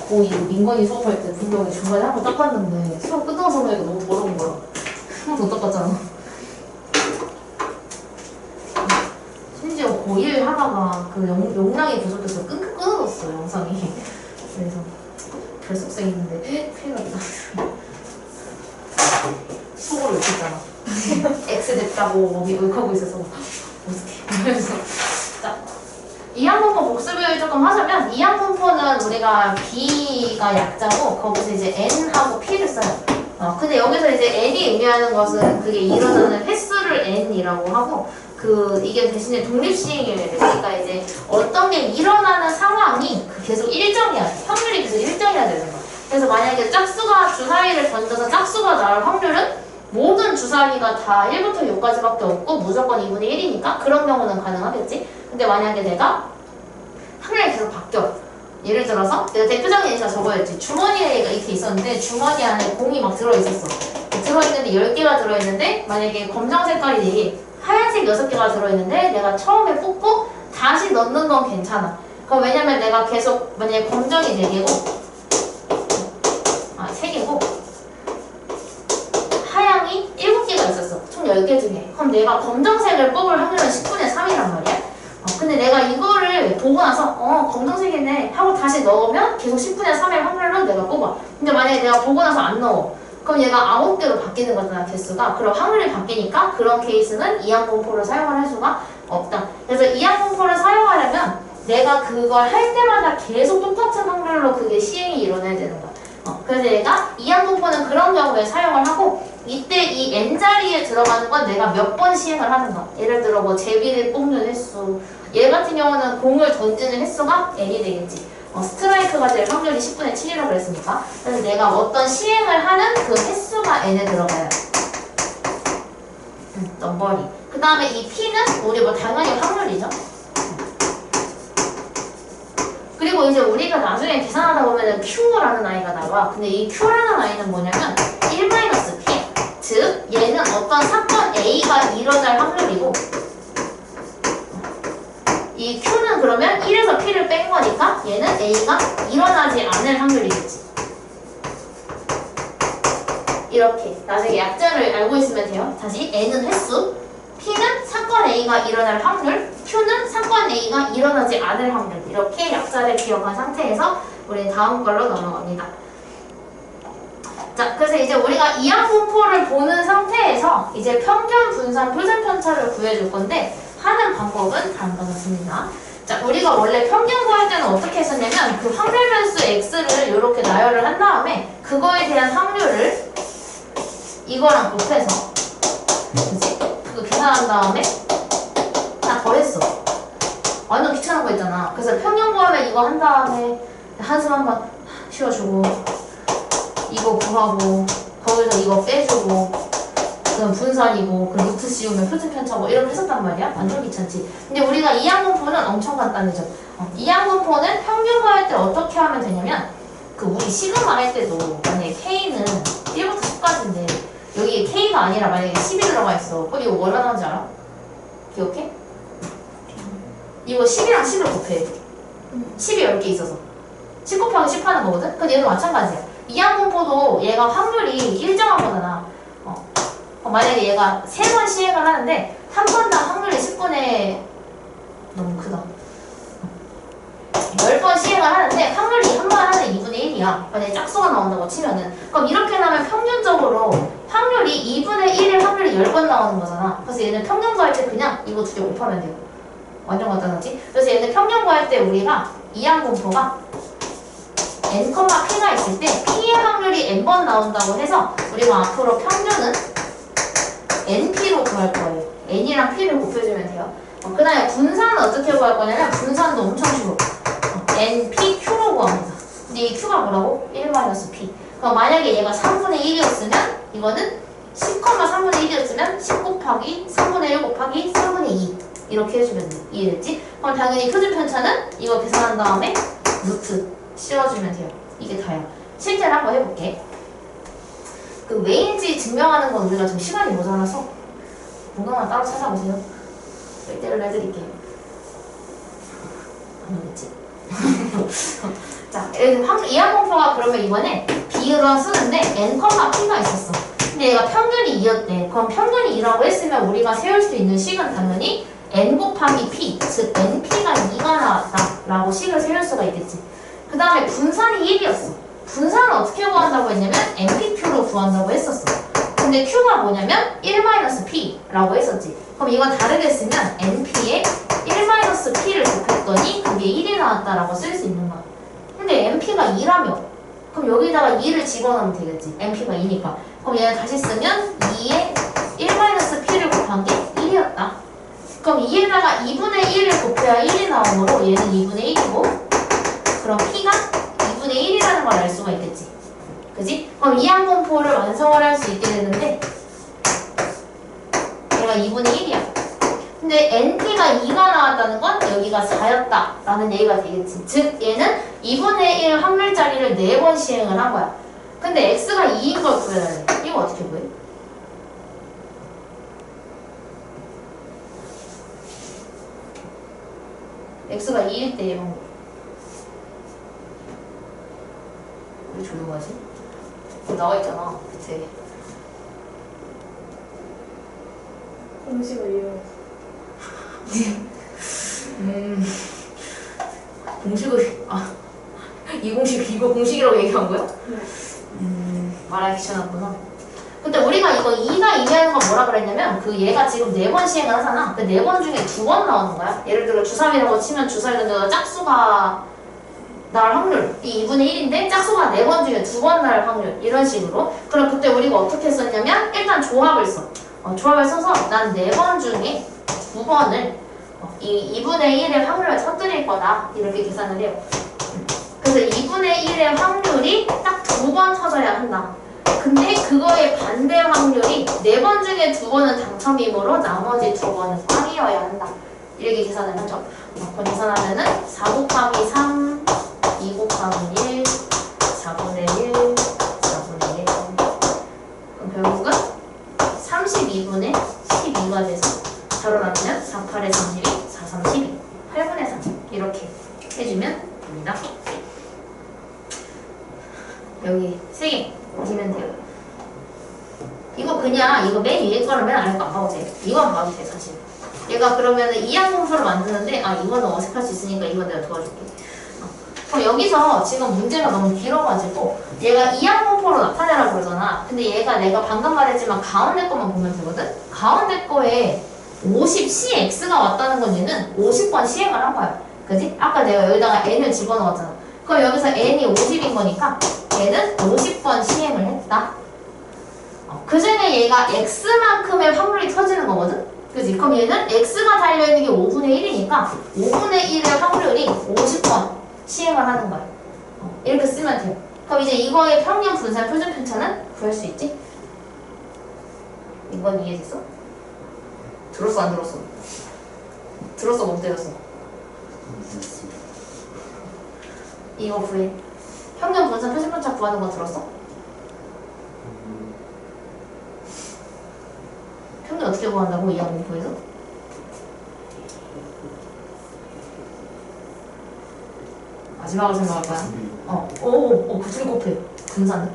고2 민건이 수업할 때 분명히 중간에 한 번 닦았는데 수업 끝나서 보니까 너무 더러운 거야. 한 번 더 닦았잖아. 심지어 고1 하다가 그 용량이 부족해서 끙끙 끊어졌어 영상이. 그래서 결석생인데 큰일 났다. 속으로 욕했잖아. X 됐다고 몸이 욕하고 있어서 어떡해. 그래서 자, 이항분포 복습을 조금 하자면 이항분포는 우리가 B가 약자고 거기서 이제 N하고 P를 써요. 근데 여기서 이제 N이 의미하는 것은 그게 일어나는 횟수를 N이라고 하고 이게 대신에 독립시행이어야 돼. 그러니까 이제 어떤 게 일어나는 상황이 계속 일정해야 돼. 확률이 계속 일정해야 되는 거야. 그래서 만약에 짝수가 주사위를 던져서 짝수가 나올 확률은 모든 주사위가 다 1부터 6까지밖에 없고 무조건 2분의 1이니까 그런 경우는 가능하겠지. 근데 만약에 내가 확률이 계속 바뀌어. 예를 들어서 내가 대표적인 예시가 저거였지. 주머니에 이렇게 있었는데 주머니 안에 공이 막 들어있었어. 들어있는데 10개가 들어있는데 만약에 검정 색깔이 하얀색 6개가 들어있는데 내가 처음에 뽑고 다시 넣는 건 괜찮아. 그럼 왜냐면 내가 계속 만약에 검정이 4개고 3개고 하양이 7개가 있었어. 총 10개 중에. 그럼 내가 검정색을 뽑을 확률은 10분의 3이란 말이야. 근데 내가 이거를 보고 나서 검정색이네 하고 다시 넣으면 계속 10분의 3의 확률로 내가 뽑아. 근데 만약에 내가 보고 나서 안 넣어. 그럼 얘가 9개로 바뀌는 거잖아, 개수가. 그럼 확률이 바뀌니까 그런 케이스는 이항분포를 사용을 할 수가 없다. 그래서 이항분포를 사용하려면 내가 그걸 할 때마다 계속 똑같은 확률로 그게 시행이 일어나야 되는 거야. 그래서 얘가 이항분포는 그런 경우에 사용을 하고 이때 이 n자리에 들어가는 건 내가 몇 번 시행을 하는 거야. 예를 들어 뭐 제비를 뽑는 횟수. 얘 같은 경우는 공을 던지는 횟수가 n이 되겠지. 스트라이크가 될 확률이 10분의 7이라고 그랬으니까. 그래서 내가 어떤 시행을 하는 그 횟수가 n에 들어가요. 넘버리. 그 다음에 이 p는 우리 뭐 당연히 확률이죠. 그리고 이제 우리가 나중에 계산하다 보면 Q라는 아이가 나와. 근데 이 Q라는 아이는 뭐냐면 1-P. 즉 얘는 어떤 사건 A가 일어날 확률이고 이 Q는 그러면 1에서 P를 뺀 거니까 얘는 A가 일어나지 않을 확률이겠지. 이렇게 나중에 약자를 알고 있으면 돼요. 다시 N은 횟수, P는 사건 A가 일어날 확률, Q는 사건 A가 일어나지 않을 확률. 이렇게 약자를 기억한 상태에서 우리 다음 걸로 넘어갑니다. 자, 그래서 이제 우리가 이항분포를 보는 상태에서 이제 평균, 분산, 표준 편차를 구해줄 건데 하는 방법은 다음과 같습니다. 자, 우리가 원래 평균 구할 때는 어떻게 했었냐면 그 확률 변수 x를 이렇게 나열을 한 다음에 그거에 대한 확률을 이거랑 곱해서 그치? 그거 계산한 다음에 다 더했어. 완전 귀찮은 거 있잖아. 그래서 평균 구하면 이거 한 다음에 한숨 한번 쉬어주고 이거 구하고 거기서 이거 빼주고 그럼 분산이고 그 루트 씌우면 표준 편차고 이렇게 했었단 말이야. 완전 귀찮지. 근데 우리가 이항분포는 엄청 간단해져. 이항분포는 평균 구할 때 어떻게 하면 되냐면 그 우리 시그마 할 때도 만약에 K는 1부터 10까지인데 여기 K가 아니라 만약에 10이 들어가 있어. 그럼 이거 얼마 나오는지 알아? 기억해? 이거 10이랑 10을 곱해. 10이 10개 있어서 10 곱하기 10 하는 거거든? 근데 얘도 마찬가지야. 이항분포도 얘가 확률이 일정한 거잖아. 만약에 얘가 3번 시행을 하는데 한 번당 확률이 10분의 너무 크다. 10번 시행을 하는데 확률이 한 번 하는 2분의 1이야. 만약에 짝수가 나온다고 치면은. 그럼 이렇게 나면 평균적으로 확률이 2분의 1의 확률이 10번 나오는 거잖아. 그래서 얘는 평균 구할 때 그냥 이거 2개 곱하면 돼요. 완전 간단하지? 그래서 얘는 평균 구할 때 우리가 이항분포가 n, p가 있을 때 p의 확률이 n번 나온다고 해서 우리가 앞으로 평균은 np로 구할 거예요. n이랑 p를 곱해주면 돼요. 그 다음에 분산은 어떻게 구할 거냐면 분산도 엄청 쉬워. npq로 구합니다. 근데 이 q가 뭐라고? 1-p. 그럼 만약에 얘가 3분의 1이었으면 이거는 10,3분의 1이었으면 10 곱하기 3분의 1 곱하기 3분의 2 이렇게 해주면 돼. 이해됐지? 그럼 당연히 표준 편차는 이거 계산한 다음에 루트 씌워주면 돼요. 이게 다야. 실제로 한번 해볼게. 그 왜인지 증명하는 건 우리가 좀 시간이 모자라서 공강만 따로 찾아보세요. 1대1로 해드릴게요. 안 오겠지? 자, 이항공포가 그러면 이번에 B로 쓰는데 N, P가 있었어. 근데 얘가 평균이 2였대. 그럼 평균이 2라고 했으면 우리가 세울 수 있는 식은 당연히 N 곱하기 P, 즉 NP가 2가 나왔다라고 식을 세울 수가 있겠지. 그 다음에 분산이 1이었어. 분산은 어떻게 구한다고 했냐면 NPQ로 구한다고 했었어. 근데 Q가 뭐냐면 1-P라고 했었지. 그럼 이건 다르게 쓰면 NP에 1-P를 곱했더니 그게 1이 나왔다라고 쓸 수 있는 거야. 근데 NP가 2라며. 그럼 여기다가 2를 집어넣으면 되겠지. NP가 2니까. 그럼 얘를 다시 쓰면 2에 1-P를 곱한 게 1이었다. 그럼 2에다가 2분의 1을 곱해야 1이 나오므로 얘는 2분의 1이고 그럼 P가 2분의 1이라는 걸 알 수가 있겠지. 그지? 그럼 이항공포를 완성을 할 수 있게 되는데 얘가 2분의 1이야. 근데 NP가 2가 나왔다는 건 여기가 4였다 라는 얘기가 되겠지. 즉 얘는 2분의 1 확률짜리를 4번 시행을 한 거야. 근데 X가 2인 걸 구해야 돼. 이거 어떻게 구해? X가 2일 때 이런 거. 왜 조용하지? 나와 있잖아. 그치? 공식을 이용해서. 공식을, 이 공식, 이거 공식이라고 얘기한 거야? 네. 말하기 귀찮았구나. 근데 우리가 이거 2가 의미하는 건 뭐라 그랬냐면 그 얘가 지금 4번 시행을 하잖아. 그 4번 중에 2번 나오는 거야. 예를 들어 주3이라고 치면 주4를 짝수가 날 확률 이 2분의 1인데 짝수가 4번 중에 2번 날 확률 이런 식으로. 그럼 그때 우리가 어떻게 썼냐면 일단 조합을 써. 조합을 써서 난 4번 중에 2번을 이 2분의 1의 확률을 터뜨릴 거다 이렇게 계산을 해요. 그래서 2분의 1의 확률이 딱 2번 터져야 한다. 근데 그거의 반대 확률이 4번 중에 2번은 당첨이므로 나머지 2번은 꽝이어야 한다. 이렇게 계산을 하죠. 그럼 계산하면은 4 곱하기 3, 2 곱하기 1, 4분의 1, 4분의 1. 그럼 결국은 32분의 12가 돼서 바로 나누면 4, 8에 32, 4, 3, 12, 8분의 3 이렇게 해주면 됩니다. 여기 3개 보시면 돼요. 이거 그냥 이거 맨 위에 거는 맨 아래 거 안 봐도 돼. 이건 봐도 돼 사실. 얘가 그러면은 이항공포를 만드는데 이거는 어색할 수 있으니까 이건 내가 도와줄게. 그럼 여기서 지금 문제가 너무 길어가지고 얘가 이항공포로 나타내라고 그러잖아. 근데 얘가 내가 방금 말했지만 가운데 거만 보면 되거든. 가운데 거에 50CX가 왔다는 건 얘는 50번 시행을 한 거야. 그지? 아까 내가 여기다가 N을 집어넣었잖아. 그럼 여기서 N이 50인 거니까 얘는 50번 시행을 했다. 그 중에 얘가 X만큼의 확률이 터지는 거거든? 그지? 그럼 얘는 X가 달려있는 게 5분의 1이니까 5분의 1의 확률이 50번 시행을 하는 거야. 이렇게 쓰면 돼요. 그럼 이제 이거의 평균 분산 표준 편차는 구할 수 있지? 이건 이해됐어? 들었어 안 들었어? 들었어 못 들었어? 이거 구해. 평균 분산 표준 편차 구하는 거 들었어? 평균 어떻게 구한다고? 이항공포에서? 마지막으로 생각할 거야. 구출 곱해. 분산은?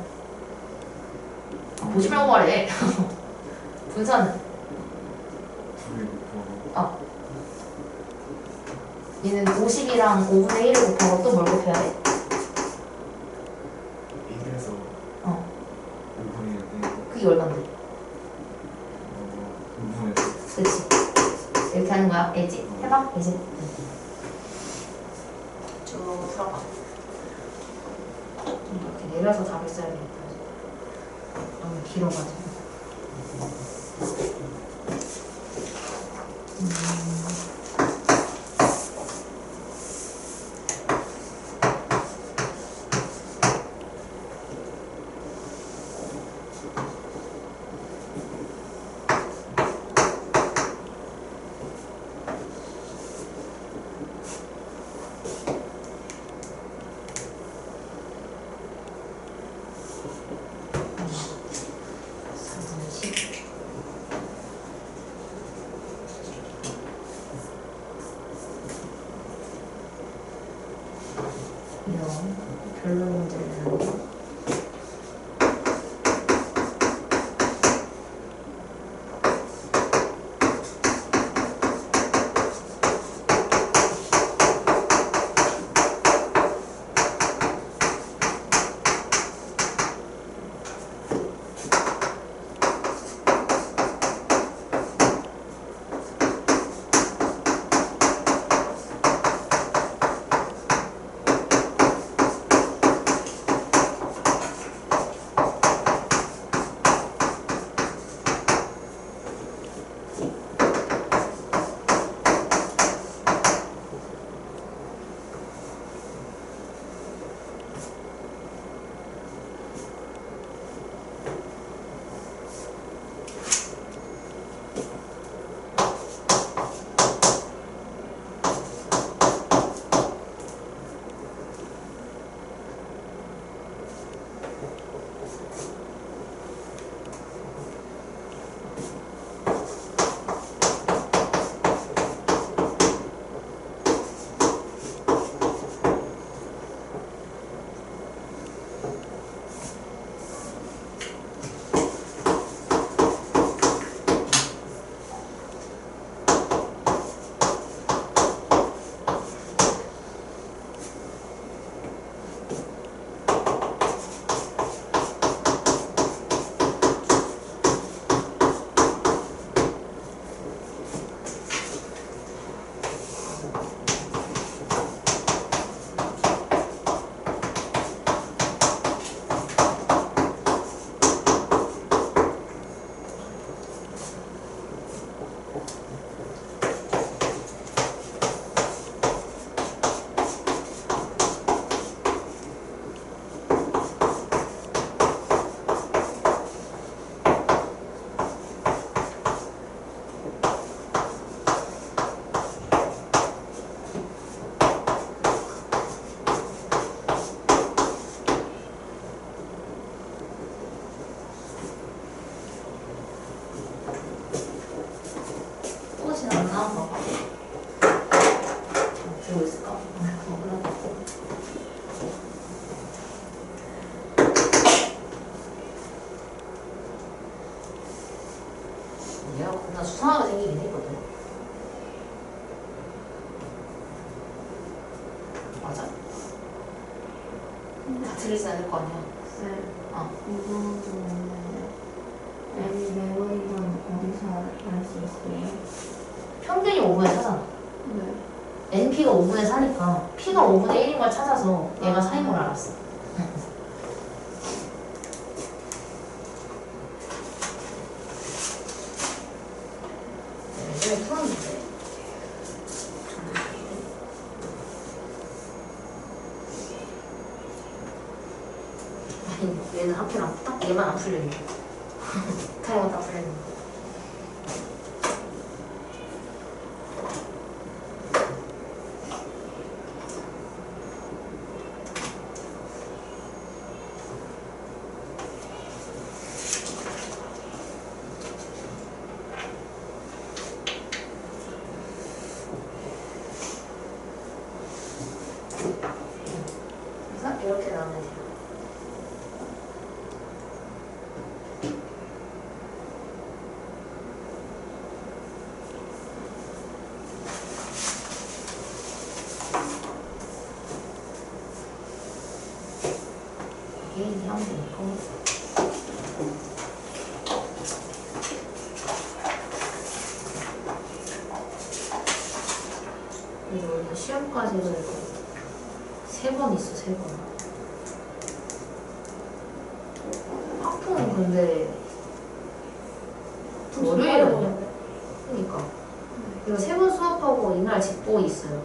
보지 말고 말해. 분산은? 얘는 50이랑 5분의 1을 곱하고 또 뭘 곱해야 돼? 1에서 5분의 1. 그게 얼만데? 5분의 1. 그치? 이렇게 하는 거야. 알지? 해봐. 이제. 쭉 풀어봐. 이렇게 내려서 답을 써야 되겠다. 너무 길어가지고. 별로 문제를 내는 거. 수상하게 생기긴 했거든. 맞아? 다 들리지 않을 거 아니야? 네. 어. 이거는 M이 매우인 건 어디서 알 수 있어요? 평균이 5분의 4잖아. 네. NP가 5분의 4니까 P가 5분의 1인 걸 찾아서 얘가 4인 걸 알았어. 네, 풀었는데. 아니, 얘는 하필 딱 얘만 안 풀려 있네. 다른 거 다 풀려 있네. 그래서 이렇게 나오면 돼요. 이게 하면 되고. 그래서 우리가 시험까지를 3번 있어, 3번. 학부는 근데 월요일 아니야? 그러니까 이거 3번 수업하고 이날 집보 있어요.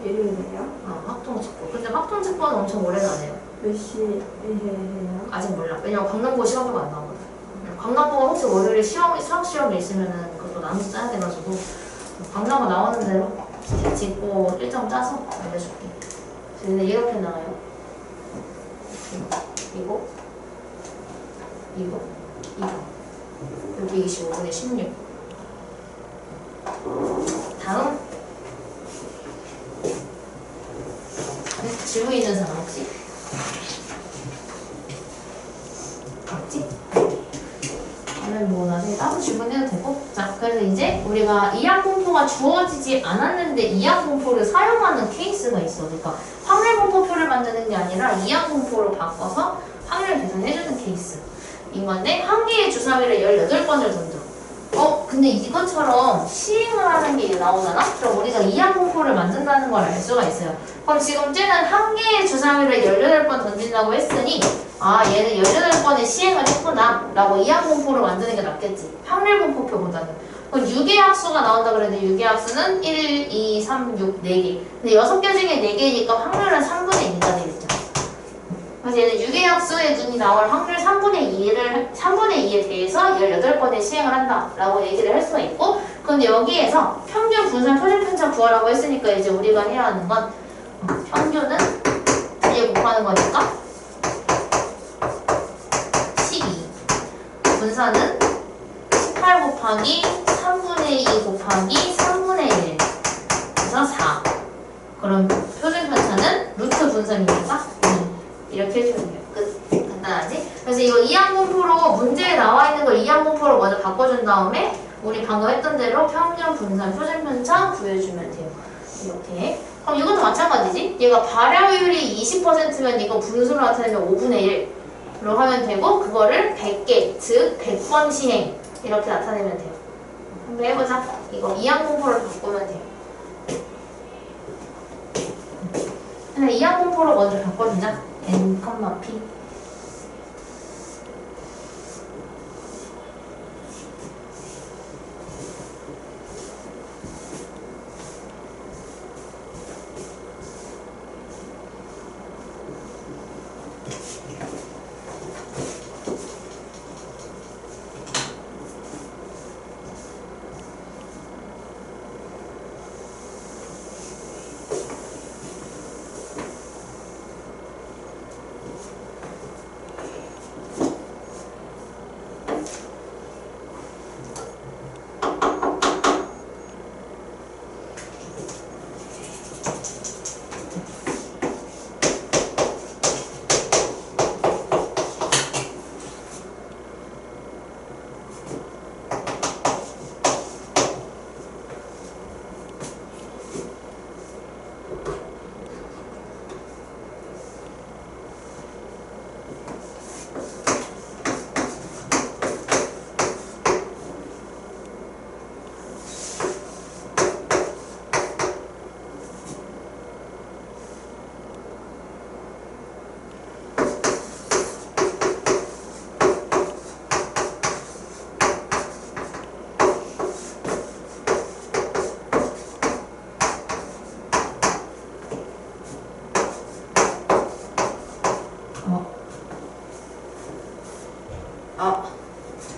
일요일이에요? 학통 집보. 근데 학통 집보는 엄청 오래는 안 해요. 몇 시에 해요? 아직 몰라. 왜냐면 강남고 시험표가 안 나오거든. 강남고가 혹시 월요일에 수학 시험이 있으면은 그것도 나눠서 짜야 돼가지고 강남고 나오는 대로 집보 일정 짜서 알려줄게. 근데 이렇게 나와요. 이거 여기 25분에 16. 다음 지우에 있는 사람 혹시? 주문해도 되고. 자, 그래서 이제 우리가 이항공포가 주어지지 않았는데 이항공포를 사용하는 케이스가 있어. 그러니까 확률공포표를 만드는 게 아니라 이항공포로 바꿔서 확률 계산해주는 케이스. 이건데 한 개의 주사위를 18번을 던져. 근데 이것처럼 시행을 하는 게 나오잖아? 그럼 우리가 이항공포를 만든다는 걸 알 수가 있어요. 그럼 지금 쟤는 한 개의 주사위를 18번 던진다고 했으니 얘는 18번의 시행을 했구나 라고 이항공포를 만드는 게 낫겠지. 확률공포표보다는. 그럼 6의 합수가 나온다 그랬는데 6의 합수는 1, 2, 3, 6, 4개. 근데 6개 중에 4개니까 확률은 3분의 2가 되겠죠. 그래서 얘는 6의 합수에 눈이 나올 확률 3분의 2에 대해서 18번의 시행을 한다 라고 얘기를 할 수가 있고, 근데 여기에서 평균 분산 표준 편차 구하라고 했으니까 이제 우리가 해야 하는 건 평균은 2에 곱하는 거니까 12, 분산은 18 곱하기 3분의 2 곱하기 3분의 1 그래서 4. 그럼 표준 편차는 루트 분산이니까 이렇게 해주면 돼요. 끝. 간단하지? 그래서 이거 이항공포로 문제에 나와 있는 걸 이항공포로 먼저 바꿔준 다음에 우리 방금 했던 대로 평균 분산 표준 편차 구해주면 돼요. 이렇게. 그럼 이것도 마찬가지지? 얘가 발화율이 20%면 이거 분수로 나타내면 5분의 1로 하면 되고, 그거를 100개, 즉 100번 시행 이렇게 나타내면 돼요. 한번 해보자. 이거 이항공포를 바꾸면 돼요. 근데 이항공포로 먼저 바꿔주자. n, p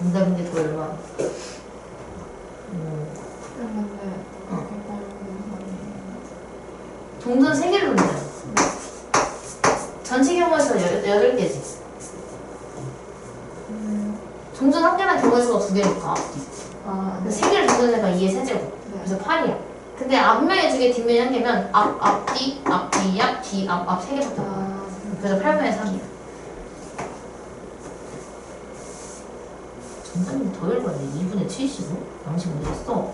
정답인데 더 얼마? 동전 3개를 넣는다. 전체 경우에서 8개지. 동전 1개랑 경우에서가 2개니까. 근데 3개를 동전해봐 2의 세제곱. 그래서 8이야. 근데 앞면에 2개, 뒷면에 1개면 앞, 뒤, 뒤, 앞 3개밖에 없어. 그래서 8분의 3이야. 정답이 더 열받네. 2분의 75? 양식 어디 갔어?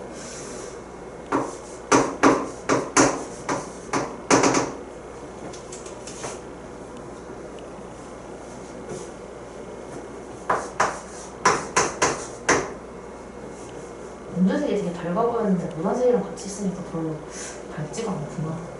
검정색이 되게 밝아 보였는데 노란색이랑 같이 있으니까 별로 밝지가 않구나.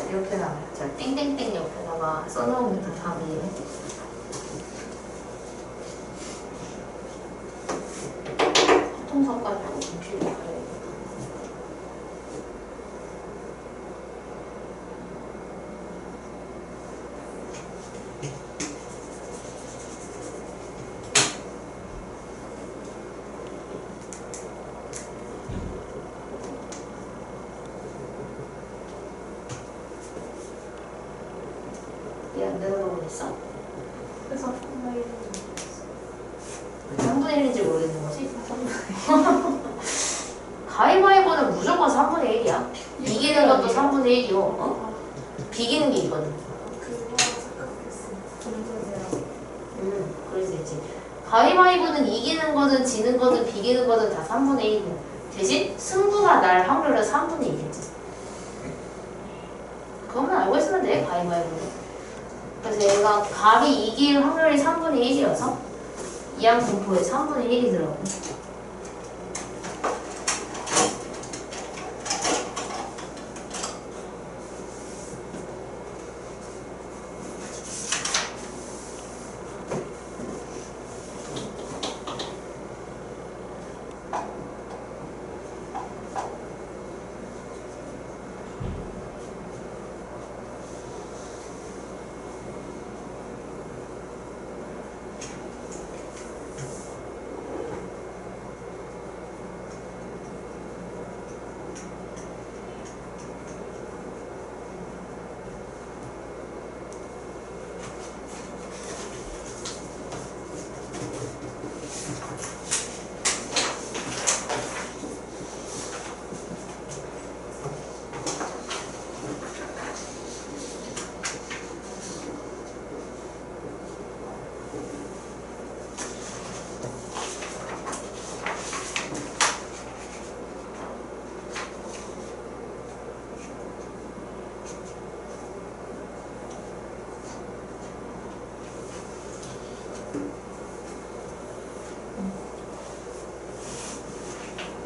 이렇게 나와요. 자, 땡땡땡 옆에다가 써놓으면 다 답이에요. 통서 가지고 공식을 가려야겠다. 1이요. 어? 비기는 게 있거든. 그거 생각했어. 점수대요. 그럴 수 있지. 가위바위보는 이기는 거든 지는 거든 비기는 거든 다 3분의 1이야. 대신 승부가 날 확률은 3분의 2겠지. 그것만 알고 있으면 돼, 가위바위보는. 그래서 얘가 갑이 이길 확률이 3분의 1이어서 이항 분포에 3분의 1이 들어가고.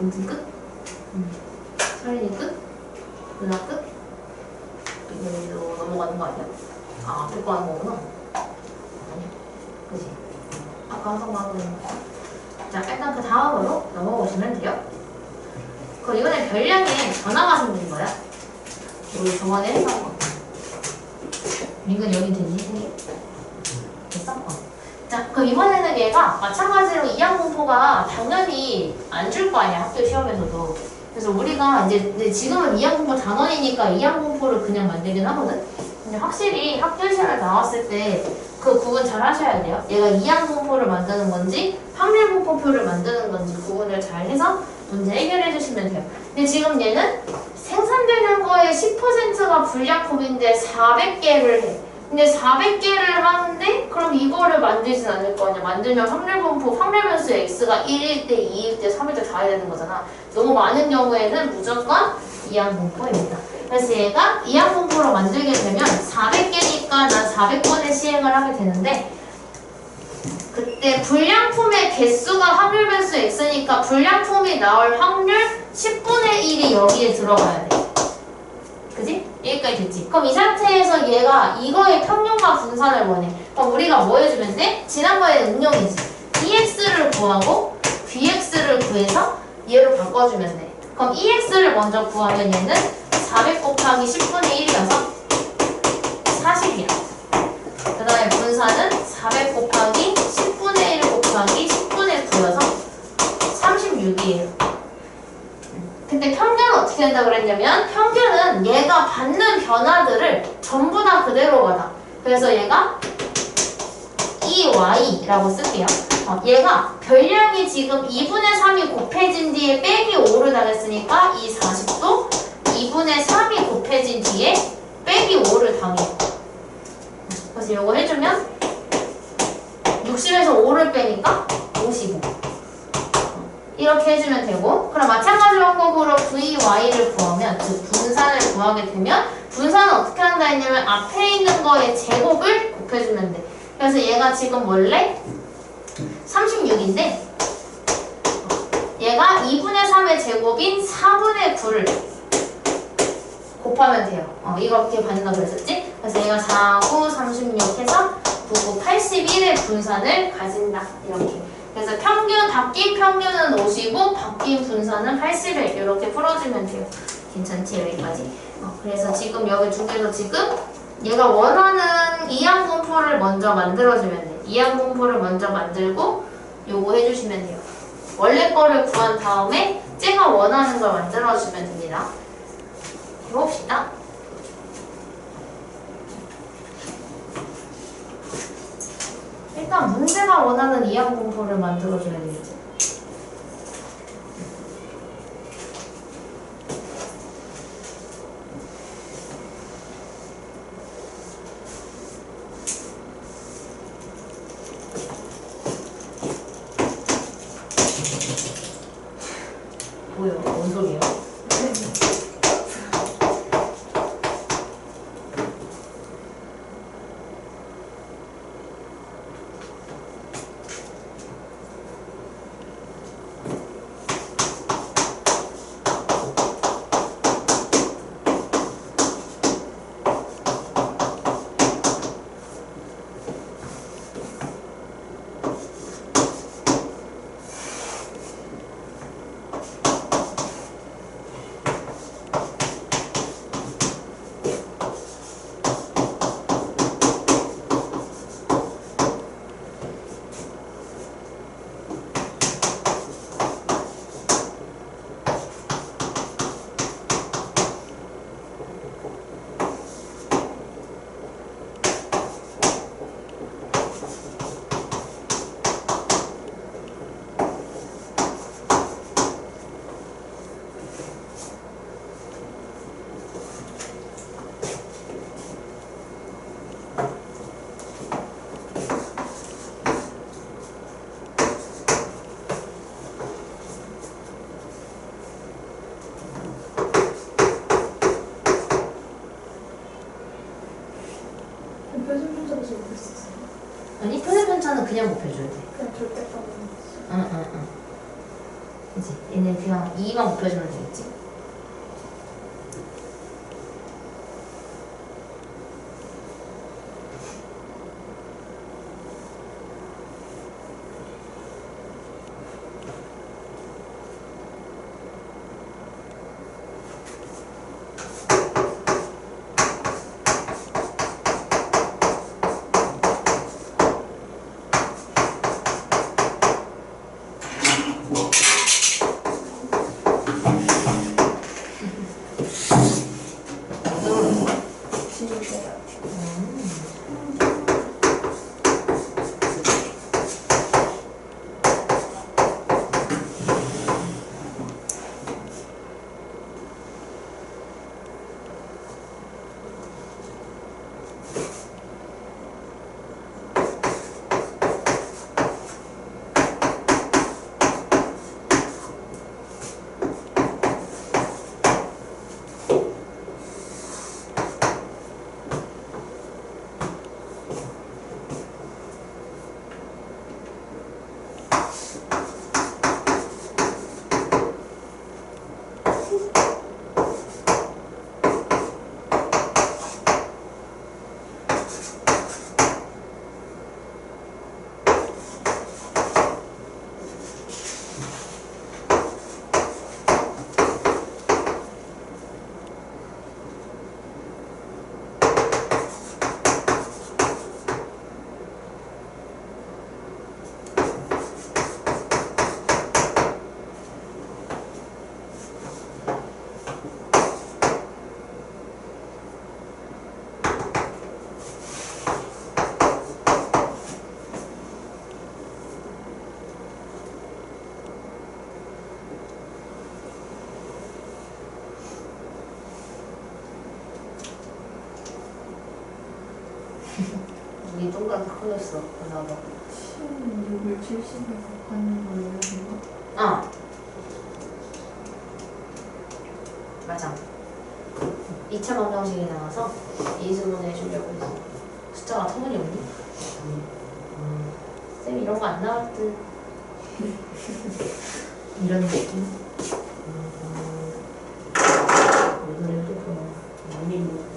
은진 끝? 설린이 끝? 누나 끝? 이걸로 넘어가는 거 아니야? 아, 앞에 거 하는 거구나. 아니, 그치? 아까 항상 하고 있는 거야. 자, 일단 그 다음으로 넘어오시면 돼요. 그럼 이번에 별량에 변화가 생긴 거야. 우리 저번에 했던 거. 민근 여기 됐니? 됐어? 자, 그럼 이번에는 얘가 마찬가지로 이항 분포가 당연히 안 줄 거 아니야, 학교 시험에서도. 그래서 우리가 이제 지금은 이항 분포 단원이니까 이항 분포를 그냥 만들긴 하거든? 근데 확실히 학교 시험에 나왔을 때 그 구분 잘 하셔야 돼요. 얘가 이항 분포를 만드는 건지 확률 분포표를 만드는 건지 구분을 잘 해서 문제 해결해 주시면 돼요. 근데 지금 얘는 생산되는 거의 10%가 불량품인데 400개를 해. 근데 400개를 하는데 그럼 이거를 만들진 않을 거 아니야. 만들면 확률 분포, 확률 변수 x가 1일 때, 2일 때, 3일 때 다 해야 되는 거잖아. 너무 많은 경우에는 무조건 이항 분포입니다. 그래서 얘가 이항 분포로 만들게 되면 400개니까 난 400번의 시행을 하게 되는데 그때 불량품의 개수가 확률 변수 x니까 불량품이 나올 확률 10분의 1이 여기에 들어가야 돼. 그지? 여기까지 됐지? 그럼 이 상태에서 얘가 이거의 평균과 분산을 원해. 그럼 우리가 뭐 해주면 돼? 지난번에 응용이지. EX를 구하고 BX를 구해서 얘로 바꿔주면 돼. 그럼 EX를 먼저 구하면 얘는 400 곱하기 10분의 1이어서 40이야. 그 다음에 분산은 400 곱하기 10분의 1 곱하기 10분의 9여서 36이에요. 근데 평균은 어떻게 된다 그랬냐면 평균은 얘가 받는 변화들을 전부 다 그대로 받아. 그래서 얘가 EY라고 쓸게요. 얘가 별량이 지금 2분의 3이 곱해진 뒤에 빼기 5를 당했으니까 이 40도 2분의 3이 곱해진 뒤에 빼기 5를 당해요. 그래서 이거 해주면 60에서 5를 빼니까 55. 이렇게 해주면 되고, 그럼 마찬가지 방법으로 VY를 구하면, 즉 분산을 구하게 되면 분산은 어떻게 한다 했냐면 앞에 있는 거의 제곱을 곱해주면 돼. 그래서 얘가 지금 원래 36인데 얘가 2분의 3의 제곱인 4분의 9를 곱하면 돼요. 이렇게 받는다 그랬었지? 그래서 얘가 4, 9, 36 해서 9, 9, 81의 분산을 가진다. 이렇게. 그래서 평균, 바뀐 평균은 55, 바뀐 분산은 81 이렇게 풀어주면 돼요. 괜찮지? 여기까지. 그래서 지금 여기 두 개서 지금 얘가 원하는 이항 분포를 먼저 만들어주면 돼. 이항 분포를 먼저 만들고 요거 해주시면 돼요. 원래 거를 구한 다음에 쟤가 원하는 걸 만들어주면 됩니다. 해봅시다. 일단 문제가 원하는 이항 분포를 만들어줘야 되겠지. 뭐요? 뭔 소리예요? 표준 편차도 좀 볼수 있어요. 아니 표준 편차는 그냥 곱해줘야 돼. 그냥 절대값은 응. 그치? 얘는 그냥 2만 곱해주면 되겠지? 진짜요. 우리 동그랗게 커졌어. 나봐. 16을 70에서 곱하는 거예요, 이거? 어. 맞아. 2차 방정식이 나와서 이수분 해주려고 했어. 숫자가 터무니없니? 쌤 이런 거 안 나올 듯. 이런 느낌. 오늘은 또 그런 난리로.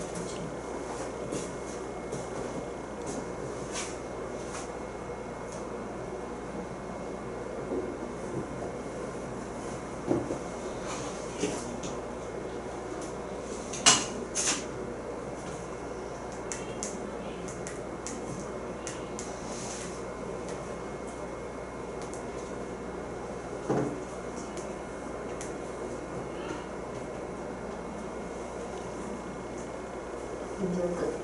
문제 끝?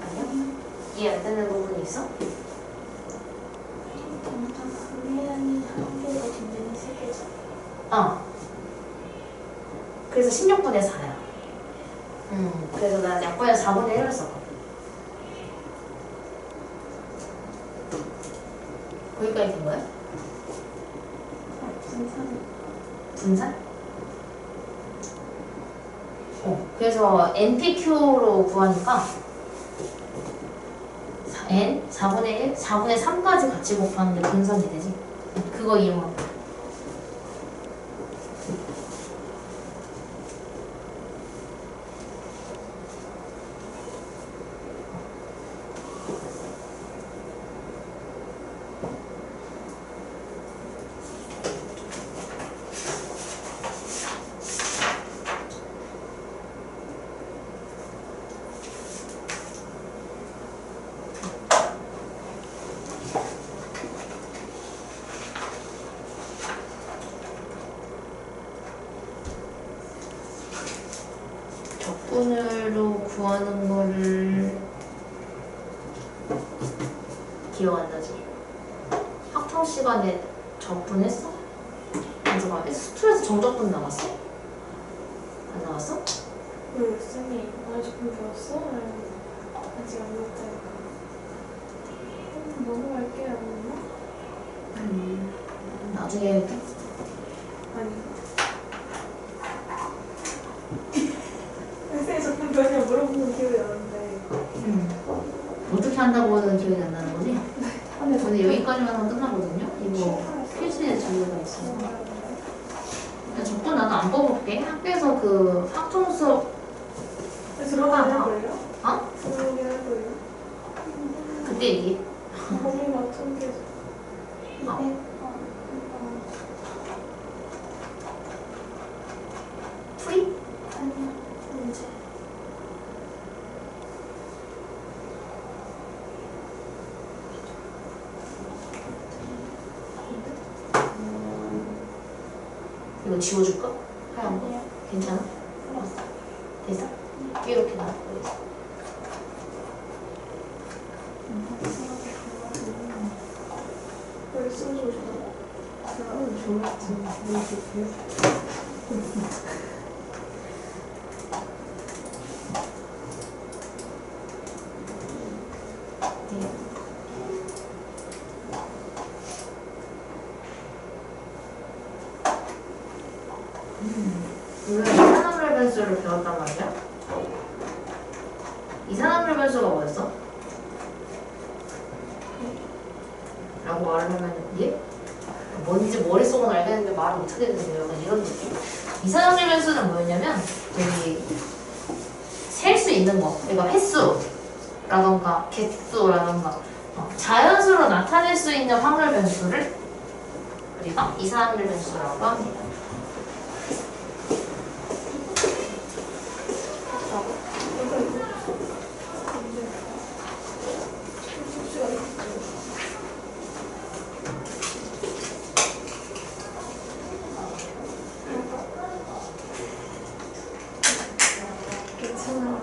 아니야? 이해 안 되는 부분이 있어? 불리한이 한 개가 뒷면이 세 개죠. 어. 그래서 16분의 4야. 그래서 난 약분에서 4분의 1을 썼거든. 거기까지 된 거야? 분산? 그래서 NPQ로 구하니까 N 4분의 1, 4분의 3까지 같이 곱하는데 분산이 되지. 그거 이용하고. 적분으로 구하는 거를 기억 안 나지? 학창 시간에 적분했어? 맞아. 스트레스 정적분 나왔어? 안 나왔어? 쌤이 오늘 조금 배웠어? 아직 안 배웠다니까. 넘어갈게요. 나중에 해야겠다. 아니. 쌤이 조금 배웠냐 물어보는 기억이 나는데. 어떻게 한다고는 기억이 안 나는 거지? 근데 여기까지만 하면 끝나거든요? 이거 필수에 자료가 있어. 적분 나도 안 뽑을게. 학교에서 그 학종 수업 들어가야 할 거예요? 어? 들어오긴 할 거예요? 그때 얘기. 거기 맞춘 게 프리? 아니야. 문제. 이거 지워줄까? 하얀 거? 아니요. 괜찮아? 알았어. 됐어? 이렇게 나왔고 있어. 왜 쓰고 싶어? 우리가 이산화물 변수를 배웠단 말이야? 이산화물 변수가 뭐였어? 라고 말을 하면 이게 뭔지 머릿속은 알겠는데 말을 못하겠는데 약간 이런 느낌? 이산화물 변수는 뭐였냐면 여기 셀 수 있는 거, 그러니까 횟수라던가 개수라던가 자연수로 나타낼 수 있는 확률 변수를 우리가 이산화물 변수라고 합니다. 괜찮아.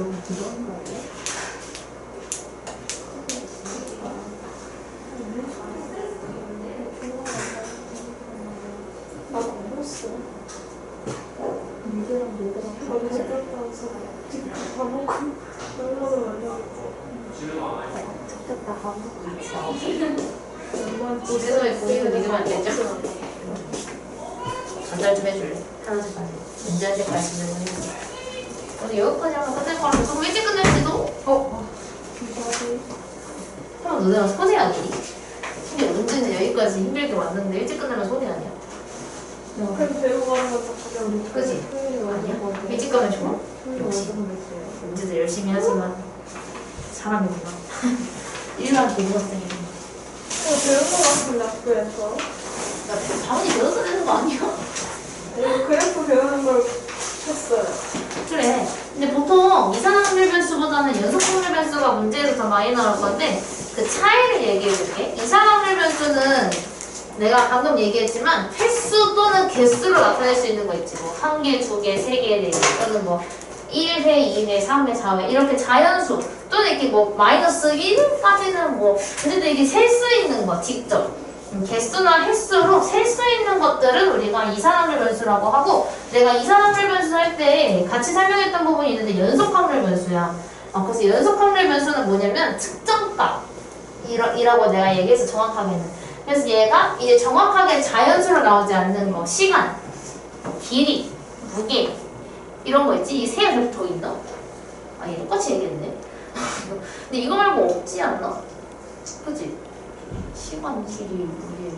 그럼 바꿔서 나도 안 먹었어. 물개랑 물개랑 나도 집 갔다 와서 밥 먹고 연락을 만나겠지. 섞였다 하고 같이 나오고 집에서 있으니까 믿으면 안 되죠? 전달 좀 해줄래? 하나씩 가지. 문제한테까지 주면 해주세요. 오늘 여기까지 하면 끝낼 거라서 조금 일찍 끝낼지도? 그럼 너네랑 손해 아니니? 근데 문제는 여기까지 힘들게 왔는데 일찍 끝내면 손해 아니야? 그럼 배우고 하는 것도 가장 그치? 아니야? 일찍 가면 좋아? 역시 문제도 열심히 하지만 사람이구나. 일반 고등학생이구나. 배운 거 같은데 학교에서. 야, 당연히 배워서 되는 거 아니야? 네, 그래프 배우는 걸 했어요. 그래. 근데 보통 이산항률 변수보다는 연속항률 변수가 문제에서 더 많이 나올 건데 그 차이를 얘기해 볼게. 이산항률 변수는 내가 방금 얘기했지만 횟수 또는 개수로 나타낼 수 있는 거 있지. 뭐 1개, 2개, 3개, 4개 또는 뭐 1회, 2회, 3회, 4회 이렇게 자연수 또는 이렇게 뭐 마이너스 1까지는 뭐 근데 이게 셀 수 있는 거 직접 개수나 횟수로 셀 수 있는 것들은 우리가 이산항률 변수라고 하고 내가 이산항률 변수 할 때 같이 설명했던 부분이 있는데 연속항률 변수야. 그래서 연속항률 변수는 뭐냐면 측정값 이라고 내가 얘기해서 정확하게는 그래서 얘가 이제 정확하게 자연수로 나오지 않는 거 시간, 길이, 무게 이런 거 있지? 이 세 개가 더 있나? 얘 똑같이 얘기했네. 근데 이거 말고 없지 않나? 그치? 시간, 길이, 무게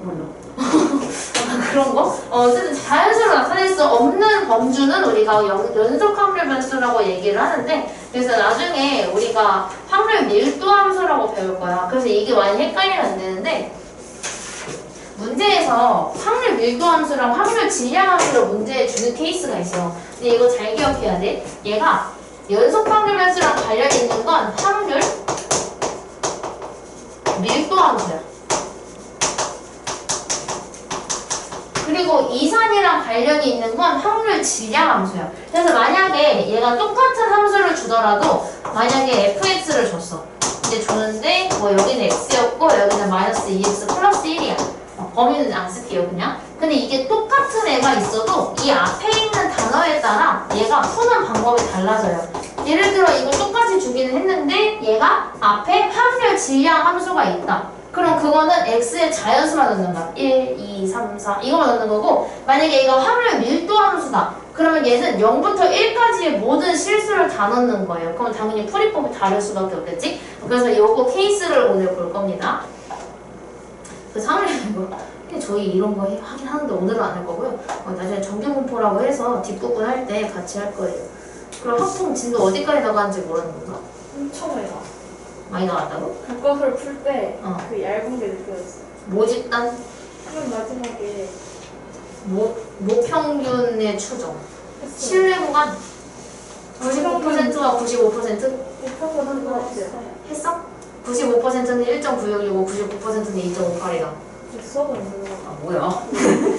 몰라. 그런 거? 어쨌든 자연스러워 나타낼 수 없는 범주는 우리가 연속 확률 변수라고 얘기를 하는데 그래서 나중에 우리가 확률 밀도 함수라고 배울 거야. 그래서 이게 많이 헷갈리면 안 되는데 문제에서 확률 밀도 함수랑 확률 질량 함수를 문제에 주는 케이스가 있어. 근데 이거 잘 기억해야 돼. 얘가 연속 확률 변수랑 관련이 있는 건 확률 밀도 함수야. 그리고 이산이랑 관련이 있는 건 확률 질량 함수야. 그래서 만약에 얘가 똑같은 함수를 주더라도 만약에 fx를 줬어. 이제 주는데 뭐 여기는 x였고 여기는 마이너스 2x 플러스 1이야. 범위는 안 쓸게요 그냥. 근데 이게 똑같은 애가 있어도 이 앞에 있는 단어에 따라 얘가 푸는 방법이 달라져요. 예를 들어 이거 똑같이 주기는 했는데 얘가 앞에 확률 질량 함수가 있다. 그럼 그거는 x의 자연수만 넣는 거야. 1, 2, 3, 4 이거만 넣는 거고 만약에 이거 확률 밀도 함수다. 그러면 얘는 0부터 1까지의 모든 실수를 다 넣는 거예요. 그럼 당연히 풀이법이 다를 수밖에 없겠지? 그래서 요거 케이스를 오늘 볼 겁니다. 그래서 확률 이거 저희 이런 거 하긴 하는데 오늘은 안 할 거고요. 나중에 정규분포라고 해서 뒷부분 할 때 같이 할 거예요. 그럼 학통 진도 어디까지 나가는지 모르는 건가? 엄청 많이 나와. 많이 나왔다고? 교과서를 풀 때 어. 그 얇은 게 느껴졌어. 모집단? 맨 마지막에 모평균의 추정. 했어요. 신뢰 구간 95%와 95%? 목표가 한거 같아요. 했어? 95%는 1.966이고 99%는 2.58이다. 수업은 안 들어. 뭐야?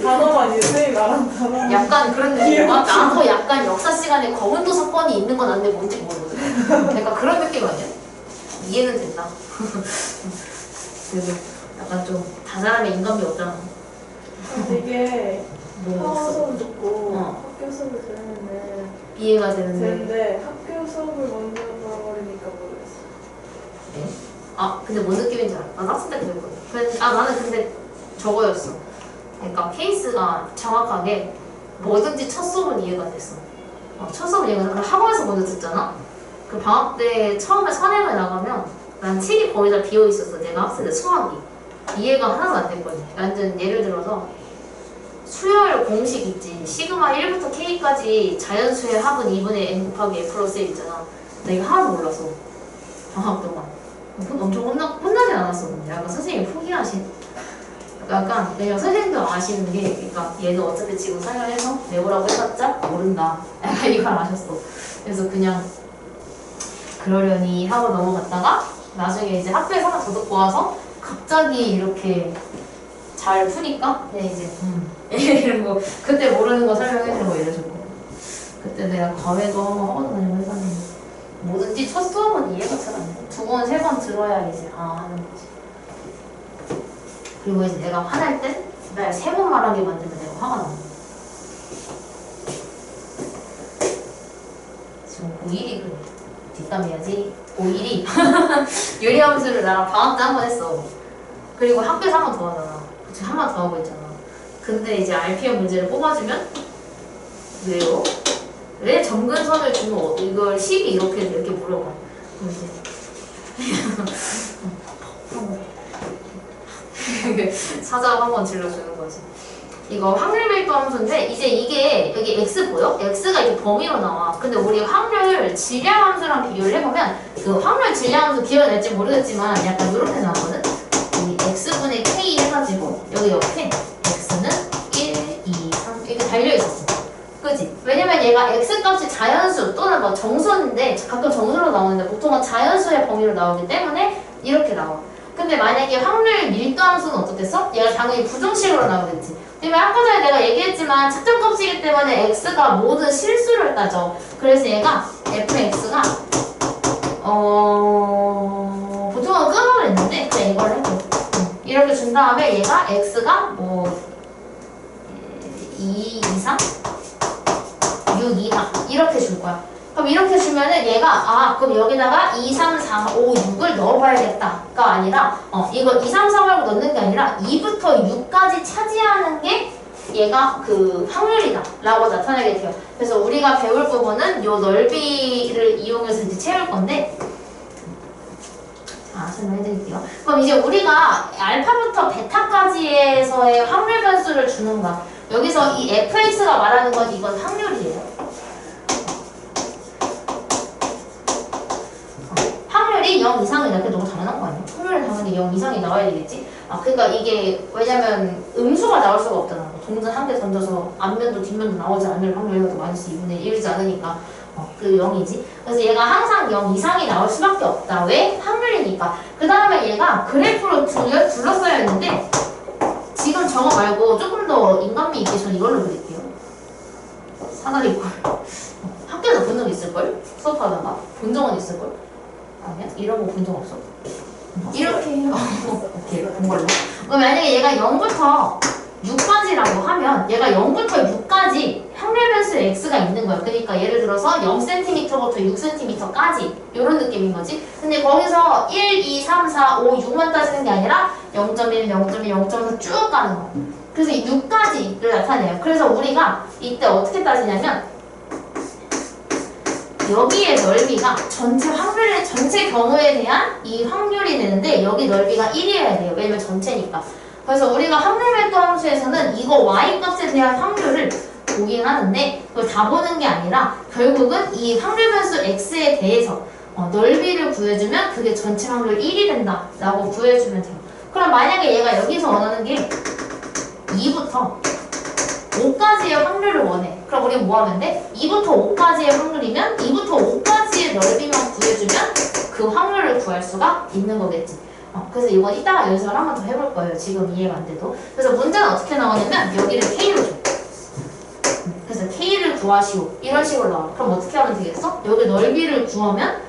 단어만 선생님이 말한 단어. 약간 그런 느낌이야. 나도 약간 역사 시간에 검은도 사건이 있는 건 아는데 뭔지 모르거든. 약간 그런 느낌 아니야? 이해는 된다. 그래도 약간 좀 다사람의 인간미 없잖아. 이게 뭐 없어. 수업을 듣고 어. 학교 수업을 들으면은 이해가 되는데. 되는데 학교 수업을 먼저 들어버리니까 모르겠어. 네? 근데 뭔 느낌인지 알아? 나 학생 때 그랬거든. 나는 근데 저거였어. 그러니까 케이스가 정확하게 뭐든지 첫 수업은 이해가 됐어. 첫 수업은 이해가 됐어. 학원에서 먼저 듣잖아? 그 방학 때 처음에 선행을 나가면 난 책이 거의 다 비어 있었어. 내가 학생 때 수학이. 이해가 하나도 안 됐거든. 완전 예를 들어서 수열 공식 있지. 시그마 1부터 K까지 자연수의 합은 2분의 N 곱하기 F 플러스 1 있잖아. 나 이거 하나도 몰랐어. 방학 동안. 엄청 혼나진 않았어. 약간 선생님이 포기하신. 약간 내가 선생님도 아시는 게 그러니까 얘는 어차피 지금 설명해서 내보라고 해봤자 모른다. 약간 이걸 아셨어. 그래서 그냥 그러려니 하고 넘어갔다가 나중에 이제 학교에서 하나 더 듣고 와서 갑자기 이렇게 잘 푸니까 그냥 이제 이런 거 그때 모르는 거 설명해주고 이러셨고 그때 내가 과외도 한번 하고 다니고 해봤는데 뭐든지 첫 수업은 이해가 잘 안 돼. 2번, 3번 들어야 이제 하는 거지. 그리고 이제 내가 화날 땐 날 3번 말하게 만들면 내가 화가 나. 지금 고1이 그래. 뒷담해야지. 고1이 유리함수를 나랑 방학 때 한 번 했어. 그리고 학교에서 한 번 더 하잖아. 지금 한 번 더 하고 있잖아. 근데 이제 RPM 문제를 뽑아주면 왜요? 왜 점근선을 주면 이걸 식이 이렇게 물어봐. 그럼 이제 사자 한번 질러주는 거지. 이거 확률 밀도 함수인데 이제 이게 여기 x 보여? x가 이렇게 범위로 나와. 근데 우리 확률 질량 함수랑 비교를 해보면 그 확률 질량 함수 기억날지 모르겠지만 약간 이렇게 나오거든. 이 x분의 k 해가지고 여기 옆에 x는 1, 2, 3 이렇게 달려있었어. 그지? 왜냐면 얘가 x값이 자연수 또는 뭐 정수인데 가끔 정수로 나오는데 보통은 자연수의 범위로 나오기 때문에 이렇게 나와. 근데 만약에 확률 밀도 함수는 어떻겠어? 얘가 당연히 부등식으로 나오겠지. 왜냐면 아까 전에 내가 얘기했지만 측정값이기 때문에 x가 모든 실수를 따져. 그래서 얘가 fx가 보통은 끊어를 했는데 그냥 이걸 해줘. 이렇게 준 다음에 얘가 x가 뭐 2 이상 6 이상 이렇게 줄 거야. 그럼 이렇게 주면은 얘가 그럼 여기다가 2, 3, 4, 5, 6을 넣어봐야겠다가 아니라 이거 2, 3, 4, 5 말고 넣는 게 아니라 2부터 6까지 차지하는 게 얘가 그 확률이다 라고 나타내게 돼요. 그래서 우리가 배울 부분은 요 넓이를 이용해서 이제 채울 건데 설명해드릴게요. 그럼 이제 우리가 알파부터 베타까지에서의 확률 변수를 주는 거야. 여기서 이 fx가 말하는 건 이건 확률이에요. 확률이 0 이상이다. 그게 너무 당연한 거 아니야? 확률은 당연히 0 이상이 나와야 되겠지? 그러니까 이게 왜냐면 음수가 나올 수가 없잖아. 동전 한 개 던져서 앞면도 뒷면도 나오지 않을 확률이 마이너스 2분의 1이지 않으니까 그 0이지. 그래서 얘가 항상 0 이상이 나올 수밖에 없다. 왜? 확률이니까. 그 다음에 얘가 그래프로 둘러싸여 있는데 지금 저거 말고 조금 더 인간미 있게 전 이걸로 그릴게요. 사다리 꼴. 학교에서 본 적 있을걸? 수업하다가 본 적은 있을걸? 아니야? 이런 거 본 적 없어? 이렇게 해요. 오케이, 본 걸로. 그럼 만약에 얘가 0부터 6까지라고 하면 얘가 0부터 6까지 확률 변수 x가 있는 거야. 그러니까 예를 들어서 0cm부터 6cm까지 이런 느낌인 거지. 근데 거기서 1, 2, 3, 4, 5, 6만 따지는 게 아니라 0.1, 0.2, 0.4 쭉 가는 거야. 그래서 이 6까지를 나타내요. 그래서 우리가 이때 어떻게 따지냐면 여기의 넓이가 전체 확률의 전체 경우에 대한 이 확률이 되는데 여기 넓이가 1이어야 돼요. 왜냐면 전체니까. 그래서 우리가 확률 밀도 함수에서는 이거 y값에 대한 확률을 보긴 하는데 그걸 다 보는 게 아니라 결국은 이 확률 변수 x에 대해서 넓이를 구해주면 그게 전체 확률 1이 된다 라고 구해주면 돼요. 그럼 만약에 얘가 여기서 원하는 게 2부터 5까지의 확률을 원해. 그럼 우리는 뭐 하면 돼? 2부터 5까지의 확률이면 2부터 5까지의 넓이만 구해주면 그 확률을 구할 수가 있는 거겠지. 그래서 이건 이따가 연습을 한 번 더 해볼 거예요. 지금 이해가 안 돼도. 그래서 문제는 어떻게 나오냐면 여기를 K로 줘. 그래서 K를 구하시오. 이런 식으로 나와. 그럼 어떻게 하면 되겠어? 여기 넓이를 구하면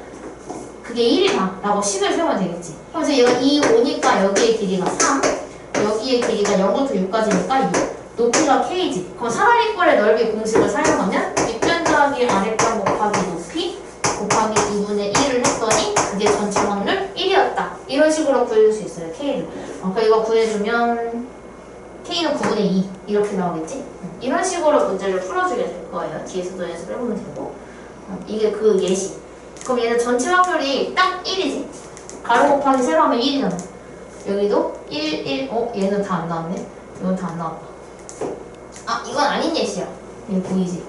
그게 1이다 라고 식을 세우면 되겠지. 그럼 이제 얘가 2, 5니까 여기의 길이가 3 여기의 길이가 0부터 6까지니까 6 높이가 K지. 그럼 사다리꼴의 넓이 공식을 사용하면 윗변 더하기 아랫변 곱하기 높이 곱하기 2분의 1을 했더니 그게 전체 확률 1이었다. 이런 식으로 구해줄 수 있어요. K를. 그러니까 이거 구해주면 K는 9분의 2 이렇게 나오겠지? 이런 식으로 문제를 풀어주게 될 거예요. 뒤에서도 연습을 해보면 되고. 이게 그 예시. 그럼 얘는 전체 확률이 딱 1이지? 가로 곱하기 세로 하면 1이잖아. 여기도 1, 1, 얘는 다 안 나왔네? 이건 다 안 나왔다. 이건 아닌 예시야. 얘 보이지?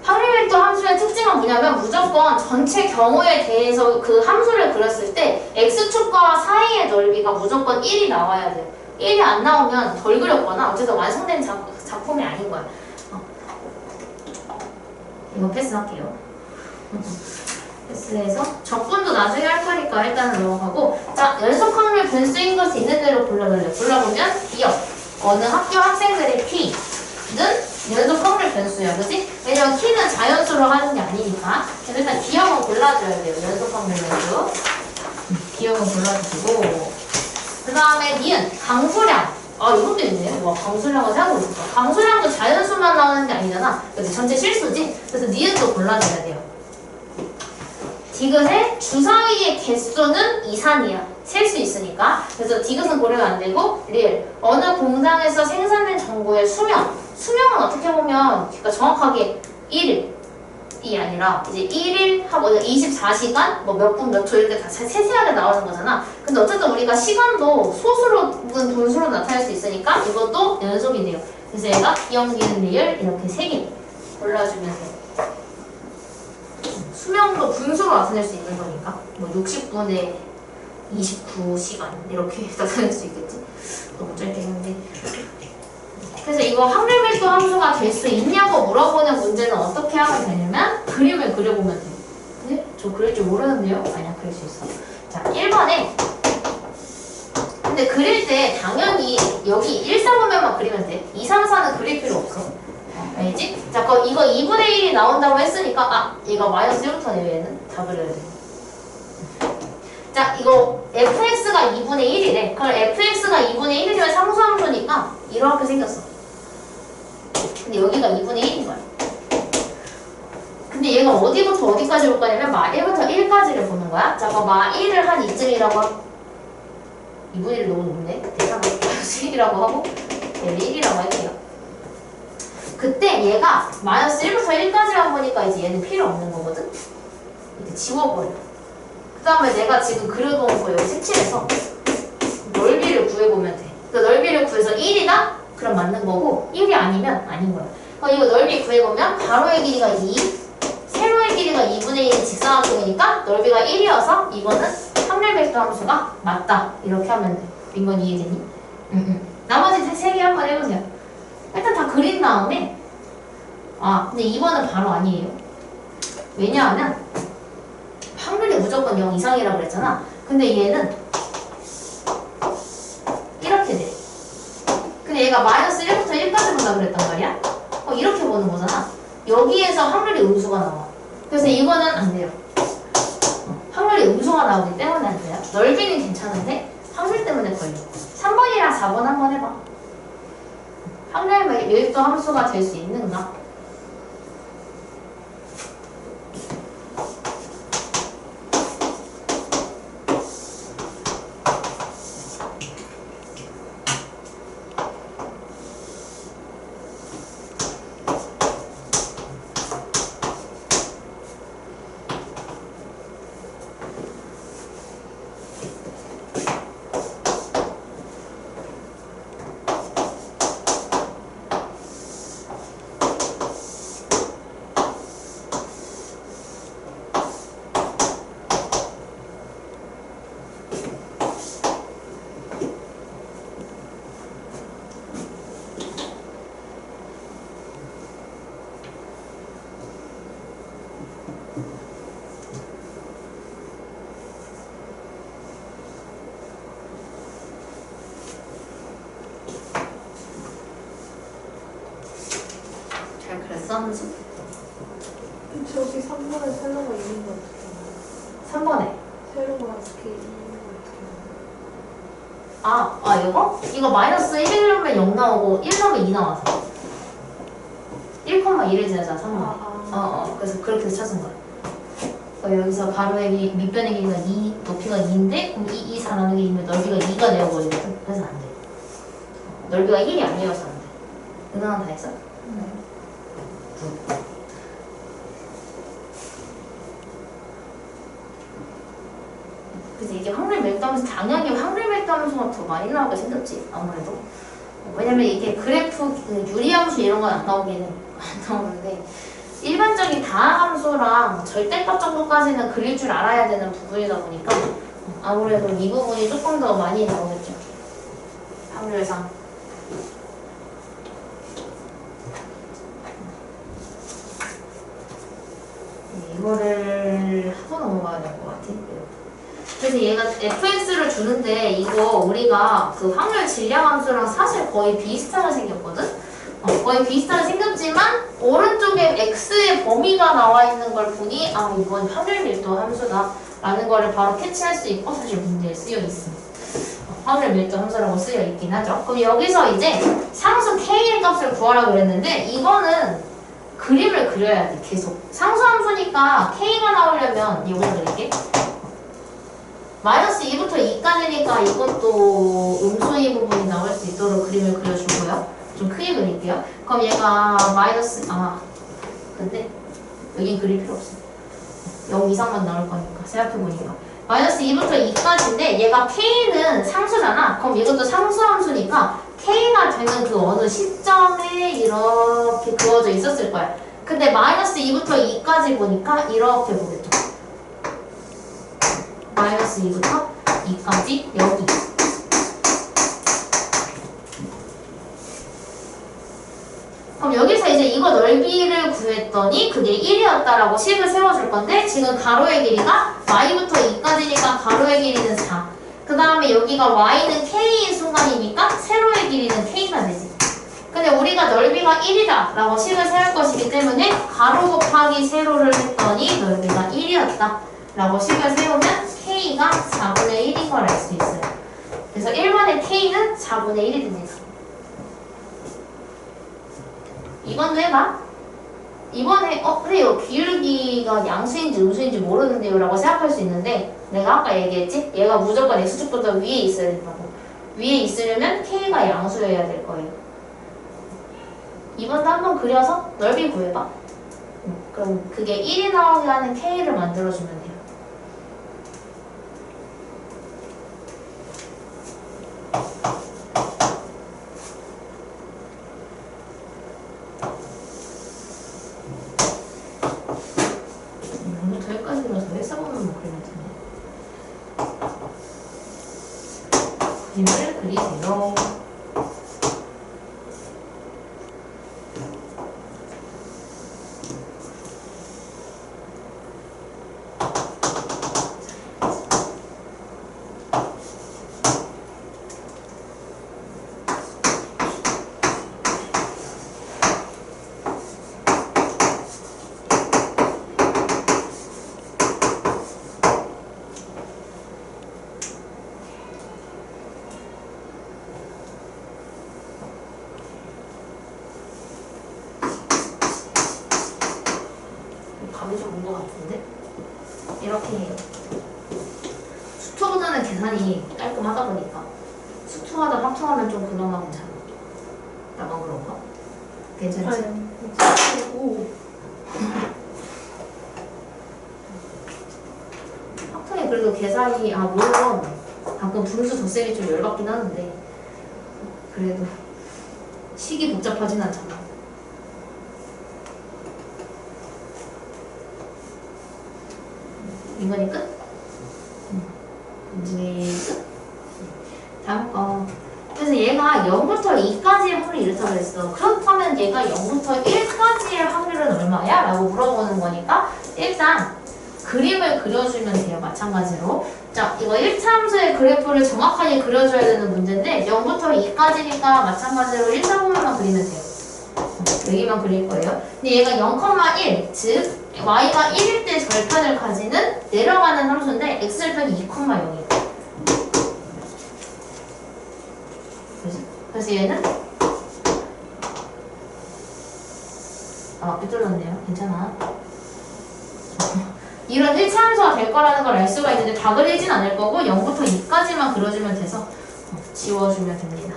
확률 밀도 함수의 특징은 뭐냐면 무조건 전체 경우에 대해서 그 함수를 그렸을 때 x축과 사이의 넓이가 무조건 1이 나와야 돼요. 1이 안 나오면 덜 그렸거나 어쨌든 완성된 작품이 아닌 거야. 이거 패스할게요. 패스해서 적분도 나중에 할 거니까 일단은 넘어가고 자, 연속 확률 변수인 것이 있는 대로 골라달래요. 골라보면 기억. 어느 학교 학생들의 키는 연속 확률 변수야, 그치? 왜냐면 키는 자연수로 하는 게 아니니까. 그래서 일단 기억은 골라줘야 돼요. 연속 확률 변수. 기억은 골라주시고. 그 다음에 니은, 강수량. 이것도 있네. 와, 강수량을 생각하고 있었다. 강수량도 자연수만 나오는 게 아니잖아. 그치? 전체 실수지? 그래서 니은도 골라줘야 돼요. 디귿의 주사위의 개수는 이산이야. 셀 수 있으니까. 그래서 디귿은 고려가 안 되고 리을. 어느 공장에서 생산된 정보의 수명. 수명은 어떻게 보면 그러니까 정확하게 1일. 이 아니라 이제 1일 하고 24시간 뭐 몇 분 몇 초 이렇게 다 세세하게 나오는 거잖아. 근데 어쨌든 우리가 시간도 소수로는 분수로 나타낼 수 있으니까 이것도 연속이 돼요. 그래서 얘가 기억, 니은, 리을 이렇게 3개 골라주면 돼. 수명도 분수로 나타낼 수 있는 거니까 뭐 60분에 29시간 이렇게 나타낼 수 있겠지. 너무 짧게 했는데. 그래서 이거 확률 밀도 함수가 될 수 있냐고 물어보는 문제는 어떻게 하면 되냐면 그림을 그려보면 돼. 근데 저 그릴 줄 모르는데요? 아니야, 그릴 수 있어. 자, 1번에 근데 그릴 때 당연히 여기 1, 4, 5면만 그리면 돼. 2, 3, 4는 그릴 필요 없어. 알지? 자, 이거 2분의 1이 나온다고 했으니까 얘가 마이너스 1부터 내외에는 다 그려야 돼. 자, 이거 fx가 2분의 1이래. 그럼 fx가 2분의 1이면 상수함수니까 이렇게 생겼어. 근데 여기가 2분의 1인 거야. 근데 얘가 어디부터 어디까지 볼 거냐면 마 1부터 1까지를 보는 거야. 자, 마 1을 한 이쯤이라고 하고 2분의 1 너무 높네. 대상을 1이라고 하고 얘를 1이라고 할게요. 그때 얘가 마이너스 1부터 1까지만 보니까 이제 얘는 필요 없는 거거든. 이렇게 지워버려. 그 다음에 내가 지금 그려놓은 거 여기 색칠해서 넓이를 구해보면 돼. 그 넓이를 구해서 1이다? 그럼 맞는 거고 1이 아니면 아닌 거야. 그럼 이거 넓이 구해보면 가로의 길이가 2, 세로의 길이가 2분의 1이 직사각형이니까 넓이가 1이어서 이거는 확률 벡터 함수가 맞다. 이렇게 하면 돼. 민건 이해되니? 나머지 3개 한번 해보세요. 일단 다 그린 다음에 근데 2번은 바로 아니에요. 왜냐하면 확률이 무조건 0 이상이라고 그랬잖아. 근데 얘는 이렇게 돼. 근데 얘가 마이너스 1부터 1까지 본다 그랬단 말이야. 이렇게 보는 거잖아. 여기에서 확률이 음수가 나와. 그래서 이거는 안 돼요. 확률이 음수가 나오기 때문에 안 돼요. 넓이는 괜찮은데 확률 때문에 걸려. 3번이랑 4번 한번 해봐. 확률 밀도 함수가 될 수 있는가? 그랬어? 함수? 저기 3번에 세로가 있는 거 어떻게 알아요? 3번에 세로가 이렇게 있는 거 어떻게 알아요? 이거? 이거 마이너스 1 넣으면 0 나오고 1 넣으면 2 나와서 1,1을 지나자 3번에 그래서 그렇게 해서 찾은 거야. 여기서 가로의 밑변의 길이가 2, 높이가 2인데 그럼 2, 4 나누기 2면 넓이가 2가 되어버리거든. 그래서 안 돼. 넓이가 1이 아니어서 안 돼. 은하는 다 했어? 그래서 이게 확률 밀도하면서 당연히 확률 밀도하면서가 더 많이 나오게 생겼지 아무래도. 왜냐면 이게 그래프 유리함수 이런 건 안 나오기는 안 나오는데 일반적인 다항함수랑 절대값 정도까지는 그릴 줄 알아야 되는 부분이다 보니까 아무래도 이 부분이 조금 더 많이 나오겠죠 확률상. 이거를 하고 넘어가야 될 것 같아. 그래서 얘가 fx를 주는데 이거 우리가 그 확률 질량 함수랑 사실 거의 비슷하게 생겼거든? 거의 비슷하게 생겼지만 오른쪽에 x의 범위가 나와 있는 걸 보니 이건 확률 밀도 함수다 라는 거를 바로 캐치할 수 있고 사실 문제에 쓰여 있습니다. 확률 밀도 함수라고 쓰여 있긴 하죠. 그럼 여기서 이제 상수 k의 값을 구하라고 그랬는데 이거는 그림을 그려야 돼. 계속 상수함수니까 k가 나오려면 이걸 그릴게. 마이너스 2부터 2까지니까 이것도 음수의 부분이 나올 수 있도록 그림을 그려주고요. 좀 크게 그릴게요. 그럼 얘가 마이너스 근데 여긴 그릴 필요 없어. 0 이상만 나올 거니까 생각해보니까 마이너스 2부터 2까지인데 얘가 k는 상수잖아. 그럼 이것도 상수함수니까 k가 되는 그 어느 시점에 이렇게 그어져 있었을 거야. 근데 마이너스 2부터 2까지 보니까 이렇게 보겠죠. 마이너스 2부터 2까지 여기. 그럼 여기서 이제 이거 넓이를 구했더니 그게 1이었다라고 식을 세워줄 건데 지금 가로의 길이가 y부터 2까지니까 가로의 길이는 4. 그 다음에 여기가 y는 k인 순간이니까 세로의 길이는 k가 되지. 근데 우리가 넓이가 1이다 라고 식을 세울 것이기 때문에 가로 곱하기 세로를 했더니 넓이가 1이었다 라고 식을 세우면 k가 4분의 1인 걸 알 수 있어요. 그래서 1번의 k는 4분의 1이 됩니다. 이번도 해봐. 이번에 그래요. 기울기가 양수인지 음수인지 모르는데요 라고 생각할 수 있는데 내가 아까 얘기했지? 얘가 무조건 x축보다 위에 있어야 된다고. 위에 있으려면 k가 양수여야 될 거예요. 이번도 한번 그려서 넓이 구해봐. 그럼 그게 1이 나오게 하는 k를 만들어주면 돼요. 더 여기까지 그려서 회사보면 뭐 그리면 되네. 그림을 그리세요. 감이 좀 온 것 같은데? 이렇게 해요. 수투보다는 계산이 깔끔하다 보니까 수투하다 확투하면 좀 그나마 괜찮아. 나만 그런가? 괜찮지? 오. 확투에 그래도 계산이 물론 가끔 분수 덧셈이 좀 열받긴 하는데 그래도 식이 복잡하진 않잖아. 이번이 끝? 이제 끝? 다음 거. 그래서 얘가 0부터 2까지의 확률이 이렇다고 그랬어. 그렇다면 얘가 0부터 1까지의 확률은 얼마야? 라고 물어보는 거니까 일단 그림을 그려주면 돼요. 마찬가지로. 자, 이거 1차 함수의 그래프를 정확하게 그려줘야 되는 문제인데 0부터 2까지니까 마찬가지로 1사분면만 그리면 돼요. 여기만 그릴 거예요. 근데 얘가 0,1, 즉 y가 1일 때 절편을 가지는 내려가는 함수인데 x절편이 2,0이에요. 그래서 얘는 삐뚤었네요. 괜찮아. 이런 1차 함수가 될 거라는 걸 알 수가 있는데 다 그리진 않을 거고 0부터 2까지만 그려주면 돼서 지워주면 됩니다.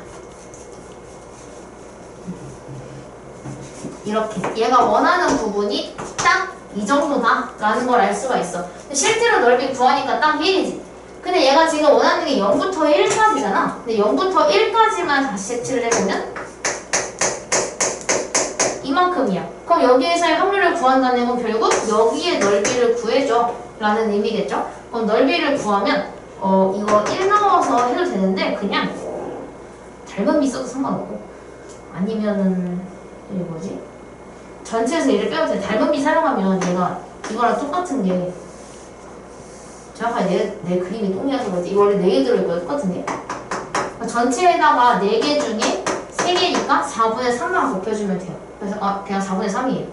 이렇게 얘가 원하는 부분이 딱 이 정도다 라는 걸 알 수가 있어. 실제로 넓이 구하니까 딱 1이지. 근데 얘가 지금 원하는 게 0부터 1까지잖아. 근데 0부터 1까지만 다시 색칠을 해보면 이만큼이야. 그럼 여기에서의 확률을 구한다는 건 결국 여기에 넓이를 구해줘 라는 의미겠죠. 그럼 넓이를 구하면 이거 1 넣어서 해도 되는데 그냥 닮음이 써도 상관없고 아니면은 이게 뭐지? 전체에서 얘를 빼도 돼. 닮음비 사용하면 얘가 이거랑 똑같은 게 정확하게 내 그림이 똥이라서 그렇지. 이거 원래 4개 들어있고요. 똑같은 게. 그러니까 전체에다가 4개 중에 3개니까 4분의 3만 곱해주면 돼요. 그래서 그냥 4분의 3이에요.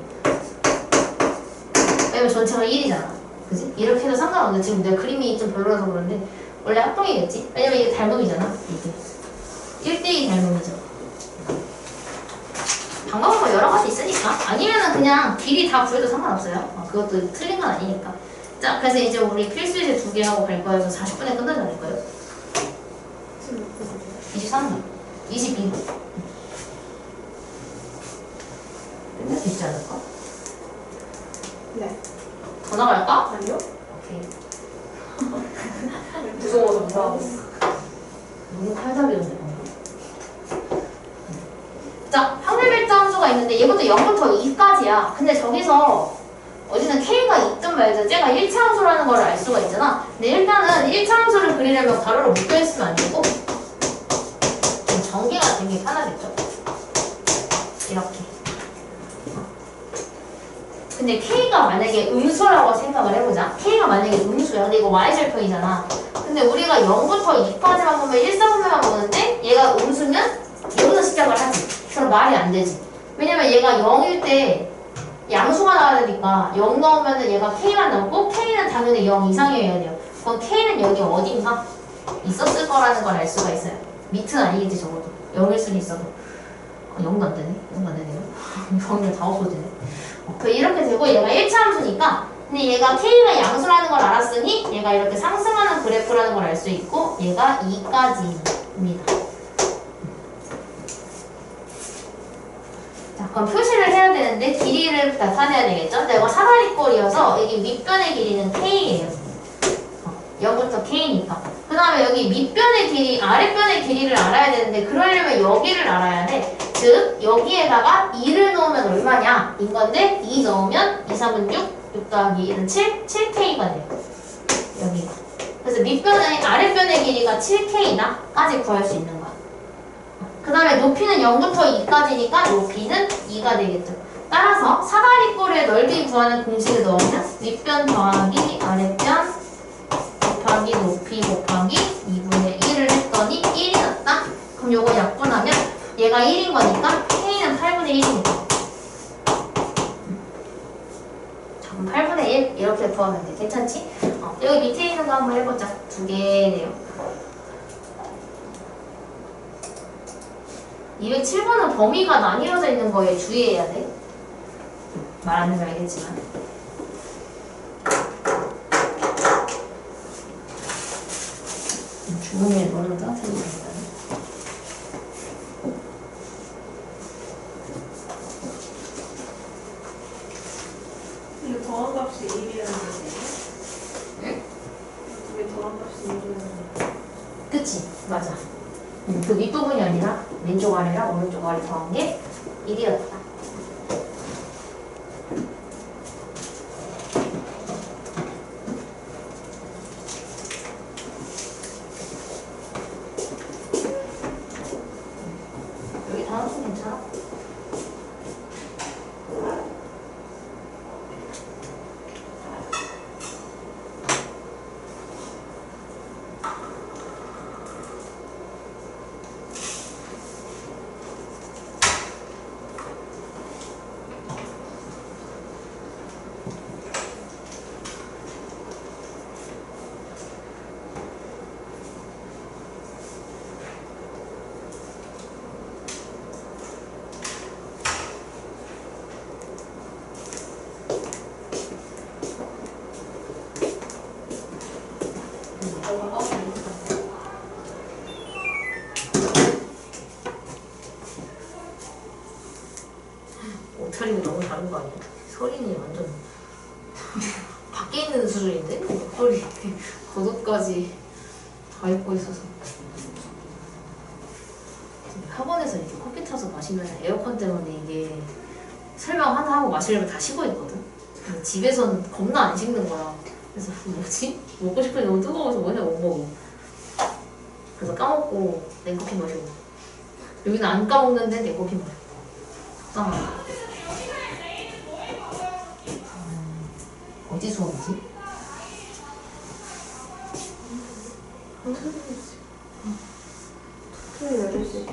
왜냐면 전체가 1이잖아. 그지? 이렇게 해도 상관없는데 지금 내 그림이 좀 별로라서 그런데 원래 합동이겠지? 왜냐면 이게 닮음이잖아. 이게 1대2 닮음이죠. 방법은 뭐 여러 가지 있으니까. 아니면은 그냥 길이 다 구해도 상관없어요. 그것도 틀린 건 아니니까. 자, 그래서 이제 우리 필수제 2개 하고 갈 거예요. 그래서 40분에 끝나지 않을까요? 23분. 22분. 끝낼 수 있지 않을까? 네. 전화 갈까? 아니요? 오케이. 무서워서 무서워. 너무 탈답이던데 방금. 자, 확률일자 함수가 있는데 얘부터 0부터 2까지야. 근데 저기서 어디는 k가 있든 말든 쟤가 1차 함수라는 걸 알 수가 있잖아. 근데 일단은 1차 함수를 그리려면 가로로 묶여있으면 안 되고 좀 전개가 되게 편하겠죠? 이렇게. 근데 k가 만약에 음수라고 생각을 해보자. k가 만약에 음수야. 근데 이거 y절편이잖아. 근데 우리가 0부터 2까지만 보면 1, 4분면만 보는데 얘가 음수면 여기서 시작을 하지. 그럼 말이 안 되지. 왜냐면 얘가 0일 때 양수가 나와야 되니까 0 넣으면은 얘가 k만 남고 k는 당연히 0 이상이어야 돼요. 그럼 k는 여기 어딘가 있었을 거라는 걸 알 수가 있어요. 밑은 아니겠지 적어도. 0일 수는 있어도. 0도 안 되네. 0도 안 되네요. 0이 다 없어지네. 이렇게 되고 얘가 1차 함수니까 근데 얘가 k가 양수라는 걸 알았으니 얘가 이렇게 상승하는 그래프라는 걸 알 수 있고 얘가 2까지입니다. 자, 그럼 표시를 해야 되는데 길이를 나타내야 되겠죠? 근데 이거 사다리꼴이어서 여기 윗변의 길이는 k예요. 0부터 k니까. 그 다음에 여기 밑변의 길이, 아랫변의 길이를 알아야 되는데 그러려면 여기를 알아야 돼. 즉 여기에다가 2를 넣으면 얼마냐? 인 건데 2 넣으면 2, 3은 6 더하기 1은 7, 7k가 돼요. 여기가. 그래서 밑변의, 아랫변의 길이가 7k다 까지 구할 수 있는 거야. 그 다음에 높이는 0부터 2까지니까 높이는 2가 되겠죠. 따라서 사다리꼴의 넓이 구하는 공식을 넣으면 윗변 더하기 아랫변 곱하기 높이 곱하기 2분의 1을 했더니 1이 났다? 그럼 요거 약분하면 얘가 1인 거니까 k는 8분의 1이니까. 자, 그럼 8분의 1 이렇게 구하면 돼. 괜찮지? 여기 밑에 있는 거 한번 해보자. 2개네요. 207번은 범위가 나뉘어져 있는 거에 주의해야 돼. 말 안 해도 알겠지만. 주문에 뭐라고 생각합니다. 이거 더한 값이 1이라는 거지. 응? 이게 더한 값이 1이라는 거. 그치? 맞아. 그 윗부분이 아니라 왼쪽 아래랑 오른쪽 아래 더한 게 1이었다. 여기 단어수 괜찮아? 옷차림이 너무 다른 거 아니야? 서린이 완전 밖에 있는 수준인데? 목소리 겉옷까지 다 입고 있어서 학원에서 이렇게 커피 타서 마시면 에어컨 때문에 이게 설명 하나 하고 마시려면 다 식어 있거든? 근데 집에서는 겁나 안 식는 거야. 그래서 뭐지? 먹고 싶은데 너무 뜨거워서 맨날 못 먹어. 그래서 까먹고 냉커피 마시고 여기는 안 까먹는데 냉커피 마시고 속상하다. 어디 수업이지? 토요일 8시.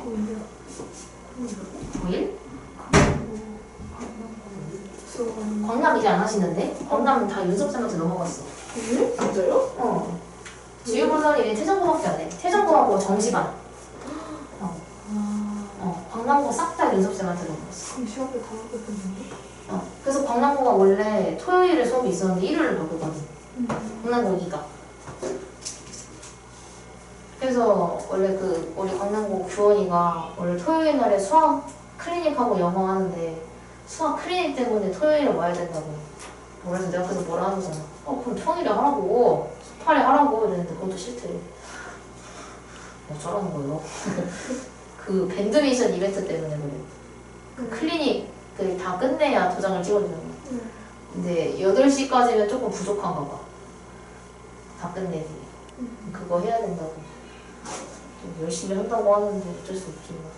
고1? 수업. 광남 이제 안 하시는데? 광남은 다 윤석쌤한테 넘어갔어. 진짜요? 어. 지휘부서는 이제 태정고밖에 안 해. 태정고하고 정시반. 광남고 싹 다 윤석쌤한테 넘어갔어. 그럼 시험을 다 하고 있는데? 그래서 광남고가 원래 토요일에 수업이 있었는데 일요일을 바꾸거든. 광남고 2가. 그래서 원래 우리 광남고 규원이가 원래 토요일 날에 수학 클리닉하고 영어 하는데 수학 클리닉 때문에 토요일에 와야 된다고. 그래서 내가 그래서 뭐라 하는 거야. 그럼 평일에 하라고. 18에 하라고. 이랬는데 그것도 싫대. 어쩌라는 거예요. 그 밴드미션 이벤트 때문에 그래. 그 클리닉 다 끝내야 도장을 찍어주는 거야. 근데 8시까지면 조금 부족한가 봐. 다 끝내지. 그거 해야 된다고. 좀 열심히 한다고 하는데 어쩔 수 없지 뭐.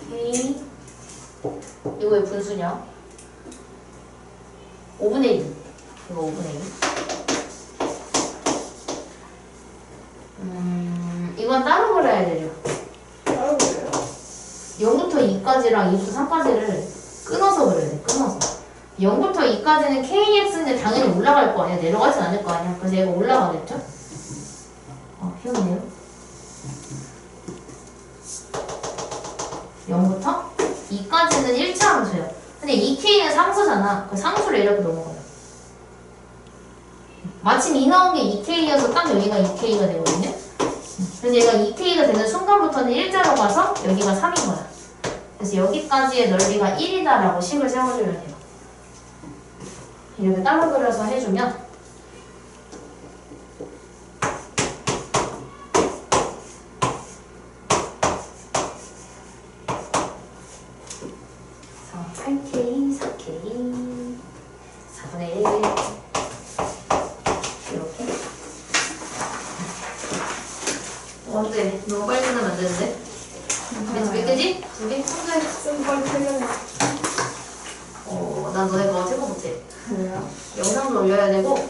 K 이거 왜 분수냐? 5분의 2 이거 5분의 2 이건 따로 그려야 되죠. 다른 거예요? 0부터 2까지랑 2부터 3까지를 끊어서 그려야 돼. 끊어서 0부터 2까지는 KX인데 당연히 올라갈 거 아니야. 내려가진 않을 거 아니야. 그래서 얘가 올라가겠죠? 희한해요. 0부터 2까지는 1차 함수예요. 근데 2K는 상수잖아. 그 상수를 이렇게 넘어가요. 마침 이 나온 게 2K여서 딱 여기가 2K가 되거든요. 그래서 얘가 2K가 되는 순간부터는 1자로 가서 여기가 3인 거야. 그래서 여기까지의 넓이가 1이다라고 식을 세워주면 돼요. 이렇게 따로 그려서 해주면 자, 8K, 4K, 4분의 1 이렇게. 어때? 너무 빨리 끝나면 안 되는데? 몇 개지? 2개? 3개? 쌤 빨리 틀렸네. 난 너네 거 생각 못해. 뭐야? 영상도 올려야 되고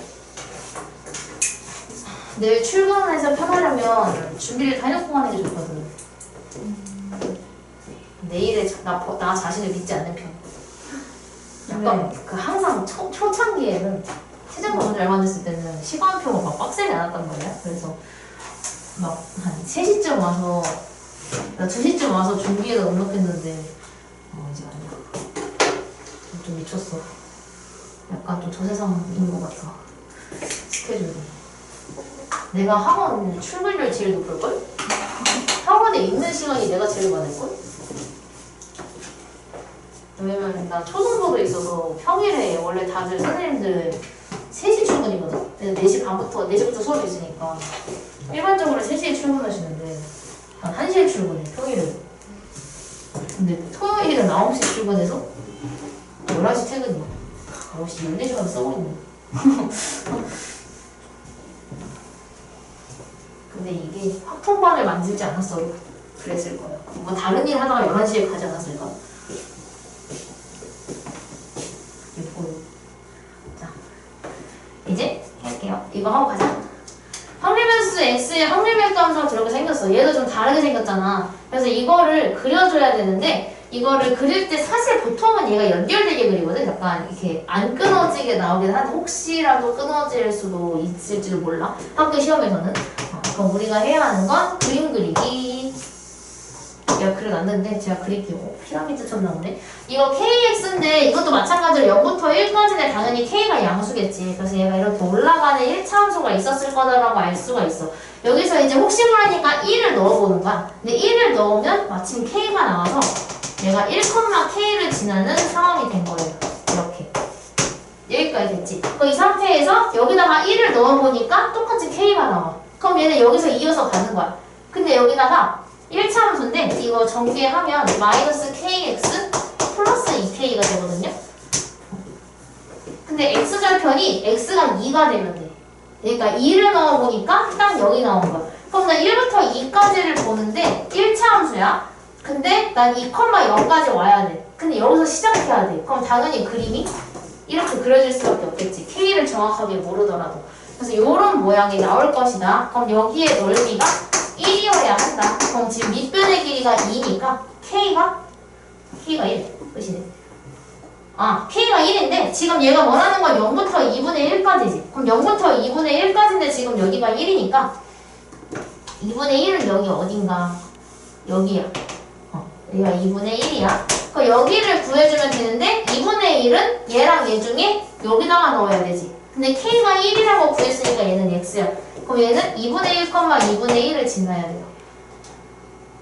내일 출근해서 편하려면 준비를 다 해놓고 가는 게 좋거든. 내일에 나 자신을 믿지 않는 편. 약간 그 항상 초창기에는 최저가 잘 만졌을 때는 시간표가 막 빡세게 안 왔단 말이야. 그래서 막 한 3시쯤 와서 나 2시쯤 와서 준비해서 등록했는데 이제 아니야. 좀 미쳤어. 약간 좀 저 세상인 것 같아. 스케줄이. 내가 학원 출근율 제일 높을걸? 학원에 있는 시간이 내가 제일 많을걸? 왜냐면 나 초등부도 있어서 평일에 원래 다들 선생님들 3시 출근이거든? 4시 반부터, 4시부터 수업이 있으니까 일반적으로 3시에 출근하시는데 한 1시에 출근해, 평일에. 근데 토요일은 9시 출근해서 11시 퇴근이야. 9시 14시간 쓰고 있네. 근데 이게 학통반을 만들지 않았어요. 그랬을 거예요. 뭐 다른 일 하다가 11시에 가지 않았을까? 자, 이제 할게요. 이거 하고 가자. 확률변수 x의 확률변수 함수가 저렇게 생겼어. 얘도 좀 다르게 생겼잖아. 그래서 이거를 그려줘야 되는데 이거를 그릴 때 사실 보통은 얘가 연결되게 그리거든. 약간 이렇게 안 끊어지게 나오긴 한데 혹시라도 끊어질 수도 있을지도 몰라. 학교 시험에서는. 그럼 우리가 해야 하는 건 그림 그리기. 내가 그려놨는데 제가 그릴게요. 피라미드처럼 나오네. 이거 KX인데 이것도 마찬가지로 0부터 1까지는 당연히 K가 양수겠지. 그래서 얘가 이렇게 올라가는 1차 함수가 있었을 거다라고 알 수가 있어. 여기서 이제 혹시 모르니까 1을 넣어보는 거야. 근데 1을 넣으면 마침 K가 나와서 얘가 1,K를 지나는 상황이 된 거예요. 이렇게. 여기까지 됐지. 그럼 이 상태에서 여기다가 1을 넣어보니까 똑같이 K가 나와. 그럼 얘는 여기서 이어서 가는 거야. 근데 여기다가 1차 함수인데 이거 전개하면 마이너스 KX 플러스 2K가 되거든요. 근데 X절편이 X가 2가 되면 돼. 그러니까 2를 넣어보니까 딱 여기 나온 거야. 그럼 난 1부터 2까지를 보는데 1차 함수야. 근데 난 2,0까지 와야 돼. 근데 여기서 시작해야 돼. 그럼 당연히 그림이 이렇게 그려질 수밖에 없겠지. K를 정확하게 모르더라도. 그래서 이런 모양이 나올 것이다. 그럼 여기에 넓이가 1이어야 한다. 그럼 지금 밑변의 길이가 2니까 K가 1. 끝이네. K가 1인데 지금 얘가 원하는 건 0부터 2분의 1까지지. 그럼 0부터 2분의 1까지인데 지금 여기가 1이니까 2분의 1은 여기 어딘가 여기야. 여기가 2분의 1이야. 그럼 여기를 구해주면 되는데 2분의 1은 얘랑 얘 중에 여기다가 넣어야 되지. 근데 K가 1이라고 구했으니까 얘는 X야. 그럼 얘는 2분의 1, 2분의 1을 지나야 돼요.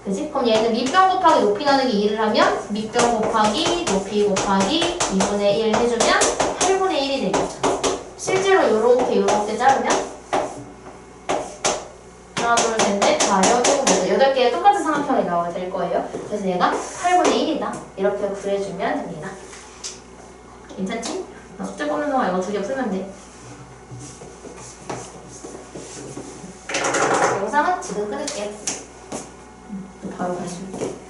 그지? 그럼 얘는 밑변 곱하기 높이 나누기 2를 하면 밑변 곱하기 높이 곱하기 2분의 1 해주면 8분의 1이 되겠죠. 실제로 요렇게 자르면 하나, 둘, 셋, 넷, 다, 여섯, 일곱, 8개의 똑같은 삼각형이 나와야 될 거예요. 그래서 얘가 8분의 1이다. 이렇게 구해주면 됩니다. 괜찮지? 나 숙제 보는 동안 이거 2개 풀면 돼. 영상은 지금 끊을게요. 바로 다시 올게.